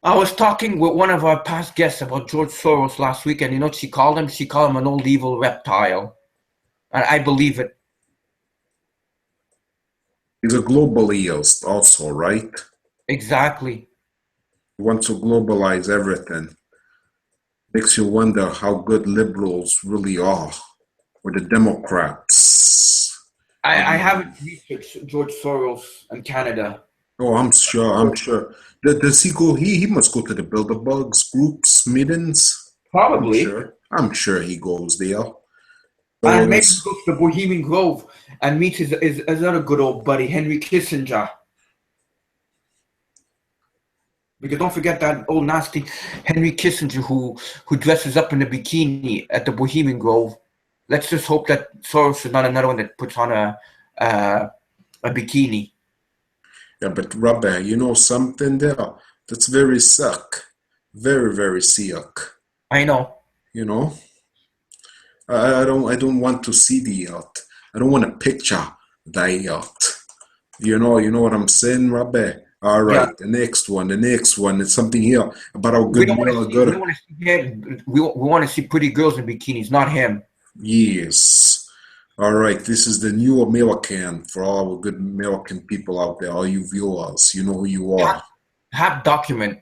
I was talking with one of our past guests about George Soros last week, and you know what she called him? She called him an old evil reptile. And I believe it. He's a globalist also, right? Exactly. He wants to globalize everything. Makes you wonder how good liberals really are, or the Democrats. I haven't researched George Soros and Canada. Oh, I'm sure. Does he go? He must go to the Bilderbergs groups meetings. Probably. I'm sure he goes there. And maybe he goes to the Bohemian Grove and meets his other good old buddy, Henry Kissinger. Because don't forget that old nasty Henry Kissinger who dresses up in a bikini at the Bohemian Grove. Let's just hope that Soros is not another one that puts on a bikini. Yeah, but Robert, you know something there? That's very sick. Very, very sick. I know. You know? I don't want to see the yacht. I don't want a picture of that yacht. You know what I'm saying, Rabbi? All right, Yeah. the next one. It's something here about how We good don't want male to see. good. We don't want to see him. We want to see pretty girls in bikinis, not him. Yes. All right, this is the new American for all our good American people out there, all you viewers. You know who you are. Have document.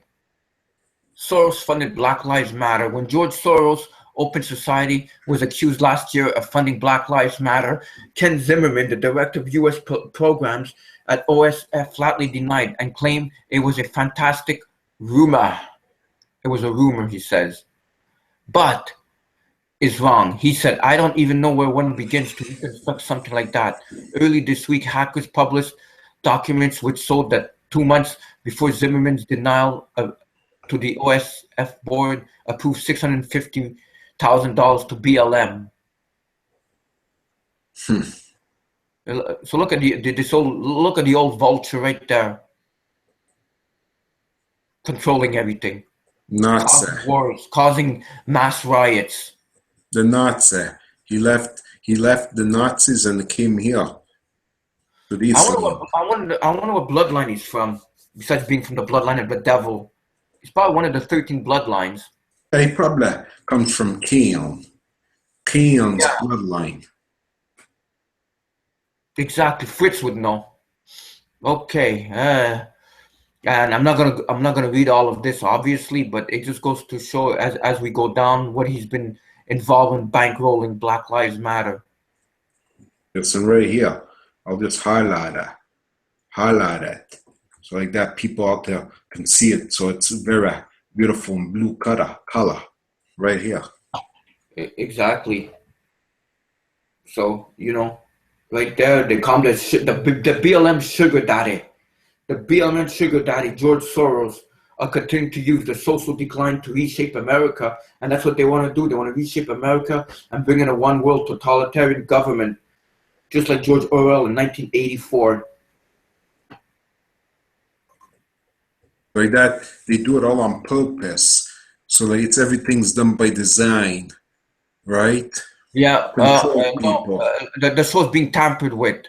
Soros funded Black Lives Matter. When George Soros Open Society was accused last year of funding Black Lives Matter, Ken Zimmerman, the director of U.S. programs at OSF, flatly denied and claimed it was a fantastic rumor. It was a rumor, he says. But is wrong. He said, I don't even know where one begins to reconstruct something like that. Early this week, hackers published documents which showed that 2 months before Zimmerman's denial to the OSF board approved $650,000 to BLM. So look at look at the old vulture right there, controlling everything, Nazi. causing wars, causing mass riots. The Nazi. He left the Nazis and came here to this land. I wonder what bloodline he's from, besides being from the bloodline of the devil. He's probably one of the 13 bloodlines. He probably comes from Cain. Cain's bloodline. Exactly, Fritz would know. Okay, and I'm not gonna read all of this, obviously, but it just goes to show as we go down what he's been involved in bankrolling Black Lives Matter. It's right here. I'll just highlight it. So like that people out there can see it. So it's very beautiful blue color right here. Exactly. So, right there, they call him the BLM sugar daddy. The BLM sugar daddy, George Soros, are continuing to use the social decline to reshape America. And that's what they want to do. They want to reshape America and bring in a one world totalitarian government, just like George Orwell in 1984. Like that, they do it all on purpose. So like everything's done by design, right? Yeah, people. The show's being tampered with.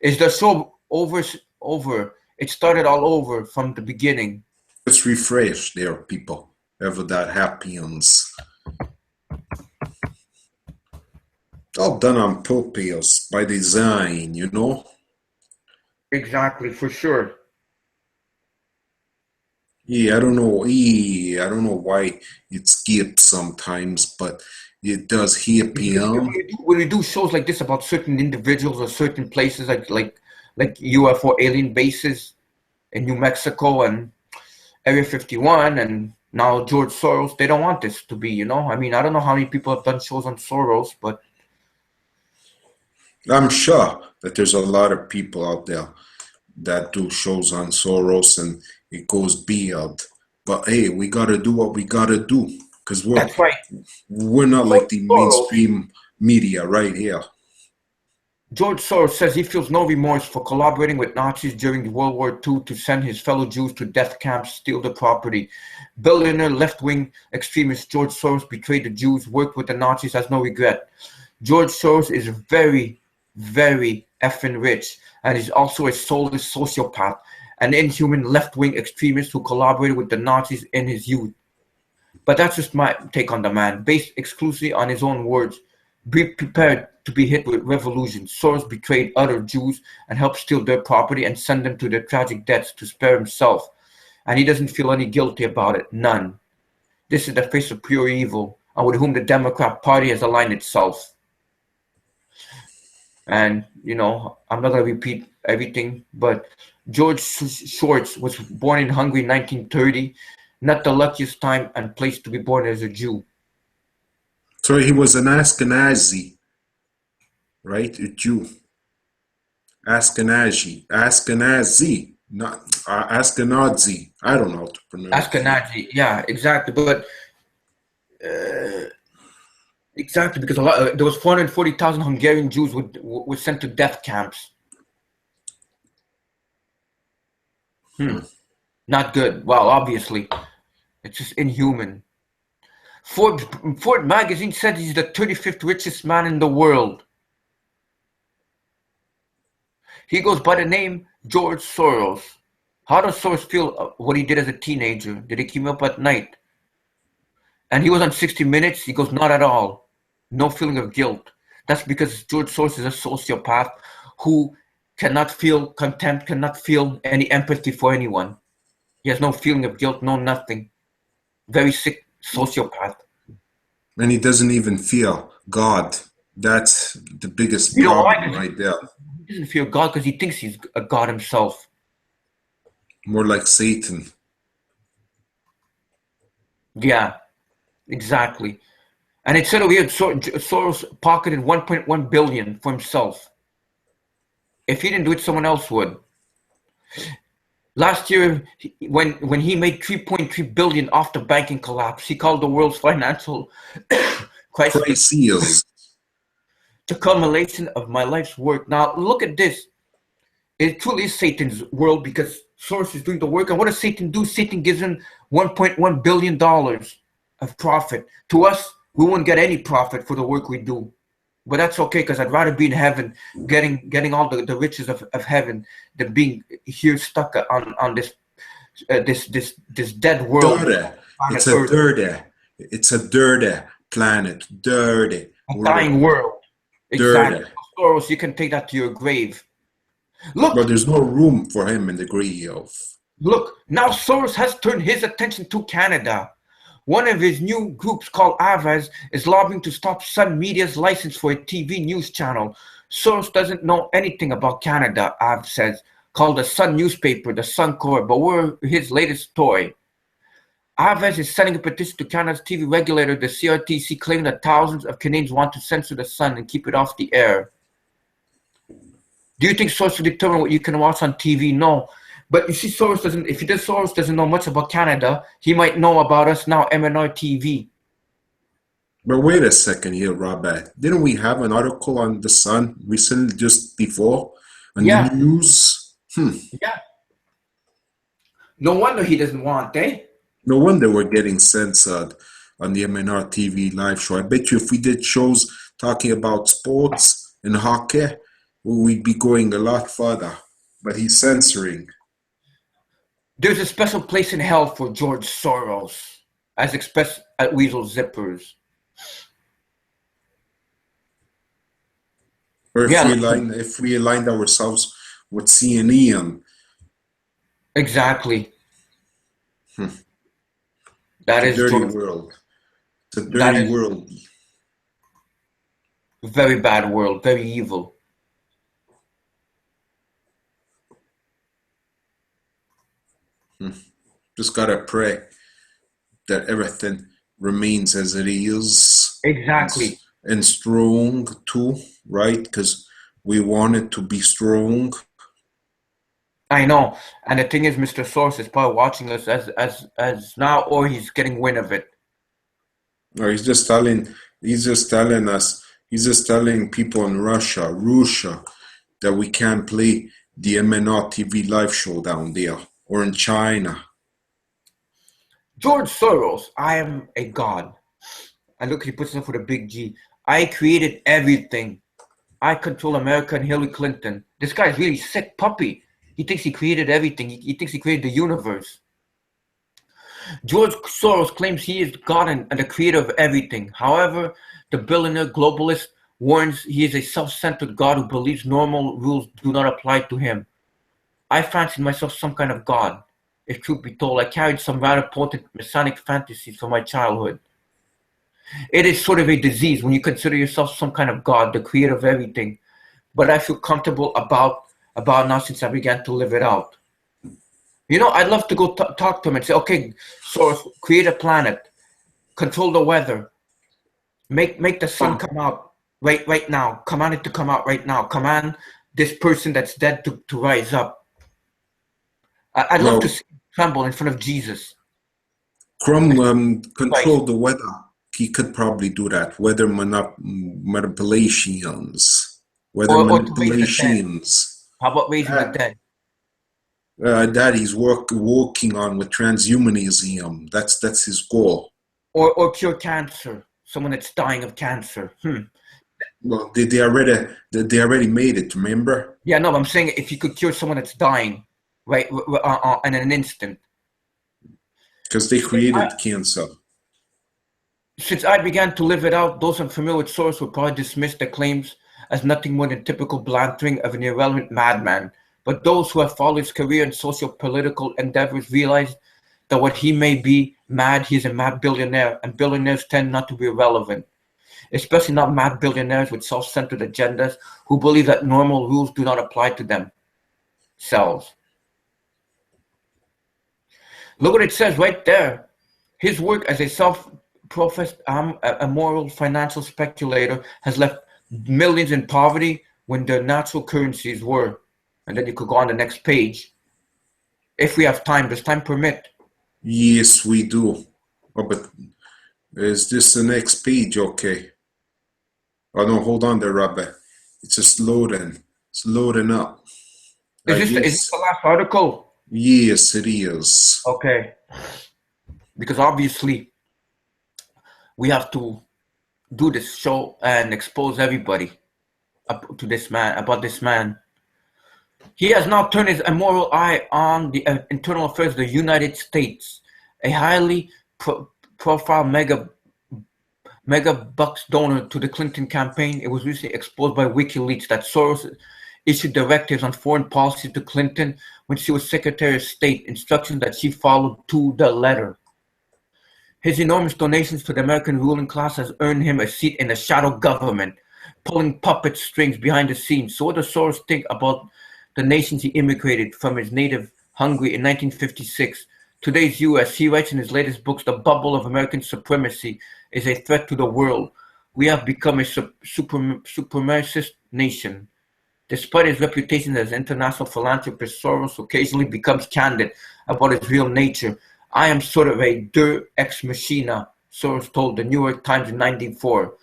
Is the show over? It started all over from the beginning. Just refresh there, people. Ever that happens. All done on purpose, by design, Exactly, for sure. Yeah, I don't know why it skips sometimes, but it does happen. When you do shows like this about certain individuals or certain places, like UFO alien bases in New Mexico and Area 51, and now George Soros, they don't want this to be, I mean, I don't know how many people have done shows on Soros, but I'm sure that there's a lot of people out there that do shows on Soros and it goes beyond. But hey, we gotta do what we gotta do because that's right. We're not like the mainstream media right here. George Soros says he feels no remorse for collaborating with Nazis during World War II to send his fellow Jews to death camps, steal their property. Billionaire left-wing extremist George Soros betrayed the Jews, worked with the Nazis, has no regret. George Soros is very, very effing rich, and is also a soulless sociopath, an inhuman left-wing extremist who collaborated with the Nazis in his youth. But that's just my take on the man, based exclusively on his own words. Be prepared to be hit with revolution. Soros betrayed other Jews and helped steal their property and send them to their tragic deaths to spare himself. And he doesn't feel any guilty about it, none. This is the face of pure evil, and with whom the Democrat Party has aligned itself. And, I'm not going to repeat everything, but George Shorts was born in Hungary in 1930, not the luckiest time and place to be born as a Jew. So he was an Ashkenazi, right? A Jew. Ashkenazi, not Ashkenazi. I don't know how to pronounce it. Ashkenazi, yeah, exactly. But exactly, because there was 440,000 Hungarian Jews were sent to death camps. Not good. Well, obviously, it's just inhuman. Forbes magazine said he's the 35th richest man in the world. He goes by the name George Soros. How does Soros feel what he did as a teenager? Did he keep him up at night? And he was on 60 Minutes. He goes, not at all. No feeling of guilt. That's because George Soros is a sociopath who cannot feel contempt, cannot feel any empathy for anyone. He has no feeling of guilt, no nothing. Very sick sociopath. And he doesn't even feel God. That's the biggest problem right there. He doesn't feel God because he thinks he's a God himself. More like Satan. Yeah, exactly. And it said over here, Soros pocketed 1.1 billion for himself. If he didn't do it, someone else would. Last year, when he made 3.3 billion off the banking collapse, he called the world's financial crisis the culmination of my life's work. Now, look at this. It truly is Satan's world because Soros is doing the work. And what does Satan do? Satan gives him $1.1 billion of profit. To us, we won't get any profit for the work we do. But that's okay because I'd rather be in heaven getting all the riches of heaven than being here stuck on this dead world. Dirty. It's a dirty planet. Dirty. A dying world. Exactly. Dirty. Soros, you can take that to your grave. Look, but there's no room for him in the grave. Look, now Soros has turned his attention to Canada. One of his new groups called Avaz is lobbying to stop Sun Media's license for a TV news channel. Soros doesn't know anything about Canada, Av says, called the Sun newspaper, the Sun Core, but we're his latest toy. Avaz is sending a petition to Canada's TV regulator, the CRTC, claiming that thousands of Canadians want to censor the Sun and keep it off the air. Do you think Soros will determine what you can watch on TV? No. But you see, Soros doesn't know much about Canada. He might know about us now, MnRTV. But wait a second here, Robert. Didn't we have an article on the Sun recently, just before, on the news? Yeah. No wonder he doesn't want, eh? No wonder we're getting censored on the MnRTV live show. I bet you if we did shows talking about sports and hockey, we'd be going a lot further. But he's censoring. There's a special place in hell for George Soros, as expressed at Weasel Zippers. Or if we aligned ourselves with CNN. Exactly. That is a dirty world. It's a dirty world. Very bad world, very evil. Just gotta pray that everything remains as it is. Exactly. And strong too, right? Because we want it to be strong. I know. And the thing is, Mr. Soros is probably watching us as now, or he's getting wind of it. Or he's just telling people in Russia, that we can't play the MnRTV live show down there, or in China. George Soros, I am a god. And look, he puts it up with a big G. I created everything. I control America and Hillary Clinton. This guy's really sick puppy. He thinks he created everything. He thinks he created the universe. George Soros claims he is God and the creator of everything. However, the billionaire globalist warns he is a self-centered God who believes normal rules do not apply to him. I fancied myself some kind of God. If truth be told, I carried some rather potent Masonic fantasies from my childhood. It is sort of a disease when you consider yourself some kind of God, the creator of everything. But I feel comfortable about now since I began to live it out. You know, I'd love to go talk to him and say, okay, Soros, create a planet, control the weather, make the sun come out right now, command it to come out right now, command this person that's dead to rise up. I'd love to see him tremble in front of Jesus. Control the weather. He could probably do that. Weather manipulations. How about raising the dead? That he's working on with transhumanism. That's his goal. or cure cancer. Someone that's dying of cancer. Well, they already made it. Remember? Yeah, no, I'm saying if you could cure someone that's dying, right, in an instant. Because they created cancer. Since I began to live it out, those unfamiliar with Soros would probably dismiss the claims as nothing more than typical blantering of an irrelevant madman. But those who have followed his career in socio-political endeavors realize that what he may be mad, he's a mad billionaire, and billionaires tend not to be irrelevant. Especially not mad billionaires with self-centered agendas who believe that normal rules do not apply to themselves. Look what it says right there. His work as a self-professed immoral financial speculator has left millions in poverty when their natural currencies were. And then you could go on the next page. If we have time, does time permit? Yes, we do. Oh, but is this the next page? Okay. Oh, no, hold on there, Rabbi. It's just loading. It's loading up. Is this the last article? Yes, it is. Okay. Because obviously, we have to do this show and expose everybody to this man, about this man. He has now turned his immoral eye on the internal affairs of the United States. A highly profile mega bucks donor to the Clinton campaign. It was recently exposed by WikiLeaks that Soros issued directives on foreign policy to Clinton when she was Secretary of State, instructions that she followed to the letter. His enormous donations to the American ruling class has earned him a seat in the shadow government, pulling puppet strings behind the scenes. So what does Soros think about the nations he immigrated from his native Hungary in 1956? Today's U.S., he writes in his latest books, the bubble of American supremacy is a threat to the world. We have become a supremacist nation. Despite his reputation as international philanthropist, Soros occasionally becomes candid about his real nature. I am sort of a Deus ex machina, Soros told the New York Times in 1994.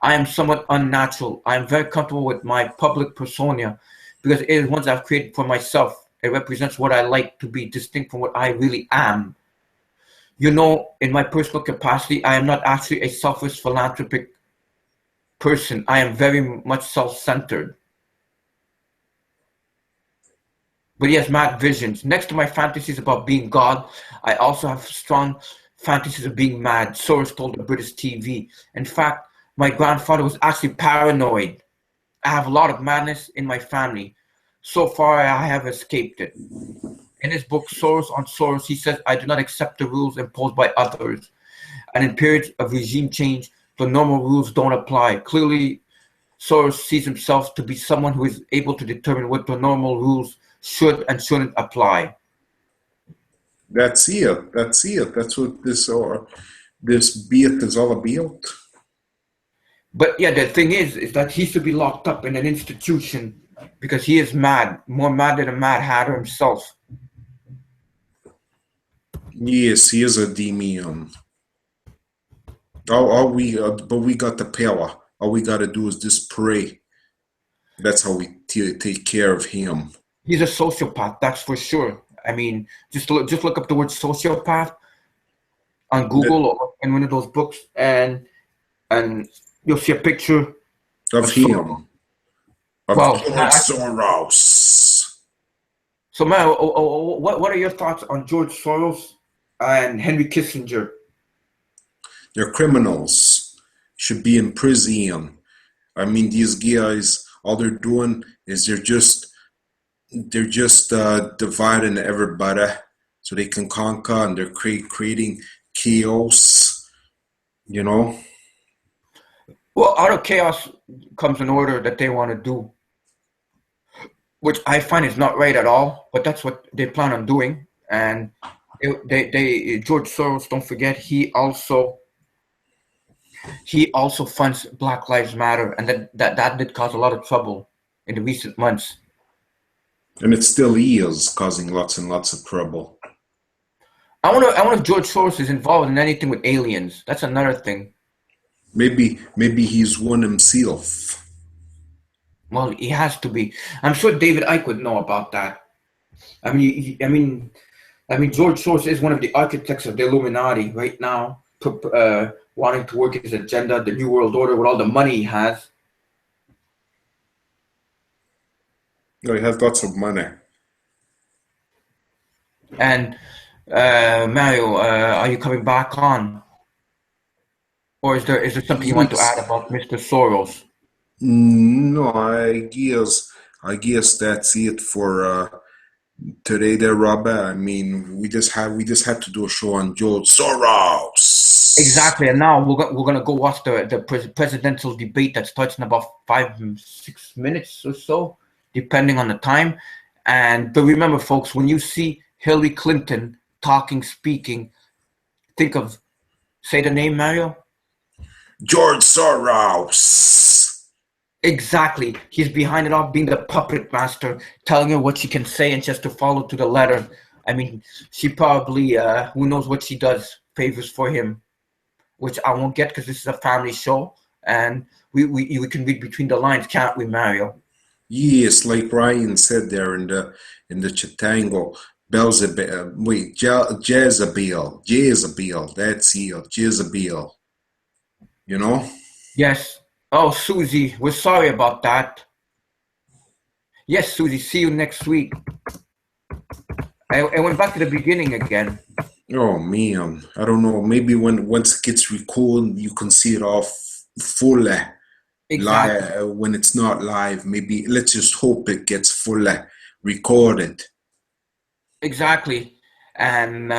I am somewhat unnatural. I am very comfortable with my public persona because it is one I've created for myself. It represents what I like to be, distinct from what I really am. You know, in my personal capacity, I am not actually a selfish philanthropic person. I am very much self-centered. But he has mad visions. Next to my fantasies about being God, I also have strong fantasies of being mad, Soros told the British TV. In fact, my grandfather was actually paranoid. I have a lot of madness in my family. So far, I have escaped it. In his book, Soros on Soros, he says, I do not accept the rules imposed by others. And in periods of regime change, the normal rules don't apply. Clearly, Soros sees himself to be someone who is able to determine what the normal rules should and shouldn't apply. That's it. That's it. That's what this bit is all about. But yeah, the thing is that he should be locked up in an institution because he is mad, more mad than a Mad Hatter himself. Yes, he is a demon. But we got the power. All we got to do is just pray. That's how we take care of him. He's a sociopath, that's for sure. I mean, just look up the word sociopath on Google or in one of those books, and you'll see a picture of him. Soros. So, man, what are your thoughts on George Soros and Henry Kissinger? They're criminals. Should be in prison. I mean, these guys, all they're doing is they're just dividing everybody so they can conquer, and they're creating chaos, you know. Well, out of chaos comes an order that they want to do, which I find is not right at all, but that's what they plan on doing. And George Soros, don't forget, he also funds Black Lives Matter, and that did cause a lot of trouble in the recent months. And it still is causing lots and lots of trouble. I wonder if George Soros is involved in anything with aliens. That's another thing. Maybe he's one himself. Well, he has to be. I'm sure David Icke would know about that. I mean, George Soros is one of the architects of the Illuminati right now. wanting to work his agenda, the New World Order, with all the money he has. No, he has lots of money. And Mario, are you coming back on? Or is there something you want to add about Mr. Soros? No, I guess that's it for today there, Robert. I mean, we just had to do a show on George Soros. Exactly, and now we're gonna go watch the presidential debate that starts in about 5-6 minutes or so, depending on the time. But remember, folks, when you see Hillary Clinton speaking, say the name, Mario. George Soros. Exactly. He's behind it all, being the puppet master, telling her what she can say and just to follow to the letter. I mean, she probably, who knows what she does, favors for him, which I won't get because this is a family show. And we can read between the lines, can't we, Mario? Yes, like Ryan said there in the Chitango, Jezebel, that's it, Jezebel. You know? Yes. Oh, Susie, we're sorry about that. Yes, Susie, see you next week. I went back to the beginning again. Oh man, I don't know. Maybe once it gets recorded, you can see it all fully. Exactly. Live, when it's not live, maybe let's just hope it gets fully recorded. Exactly. And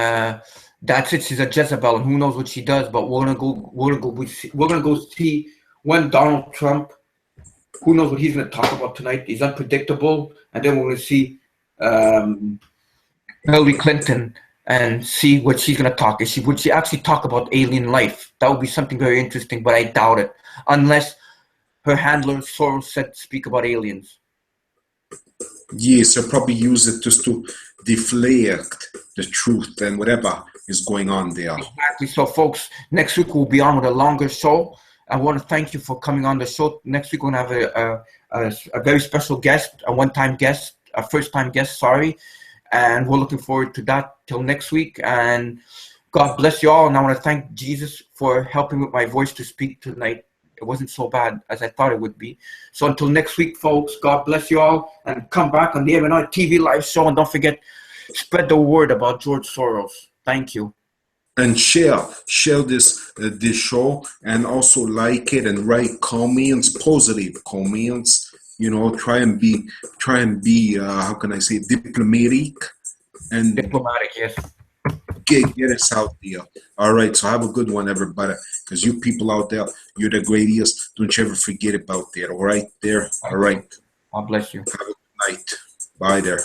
that's it. She's a Jezebel, and who knows what she does. But we're gonna go see when Donald Trump. Who knows what he's gonna talk about tonight? He's unpredictable, and then we're gonna see Hillary Clinton and see what she's gonna talk. Would she actually talk about alien life? That would be something very interesting, but I doubt it, unless her handler Soros said speak about aliens. Yes, they'll probably use it just to deflect the truth and whatever is going on there. Exactly. So, folks, next week we'll be on with a longer show. I want to thank you for coming on the show. Next week we're going to have a very special guest, a first-time guest, sorry. And we're looking forward to that till next week. And God bless you all. And I want to thank Jesus for helping with my voice to speak tonight. It wasn't so bad as I thought it would be. So until next week, folks, God bless you all. And come back on the MnRTV live show. And don't forget, spread the word about George Soros. Thank you. And share this show, and also like it and write comments, positive comments. You know, try and be how can I say, diplomatic, and Diplomatic, yes. Get us out there. All right, so have a good one, everybody, because you people out there, you're the greatest. Don't you ever forget about that. All right, there. All right. God bless you. Have a good night. Bye there.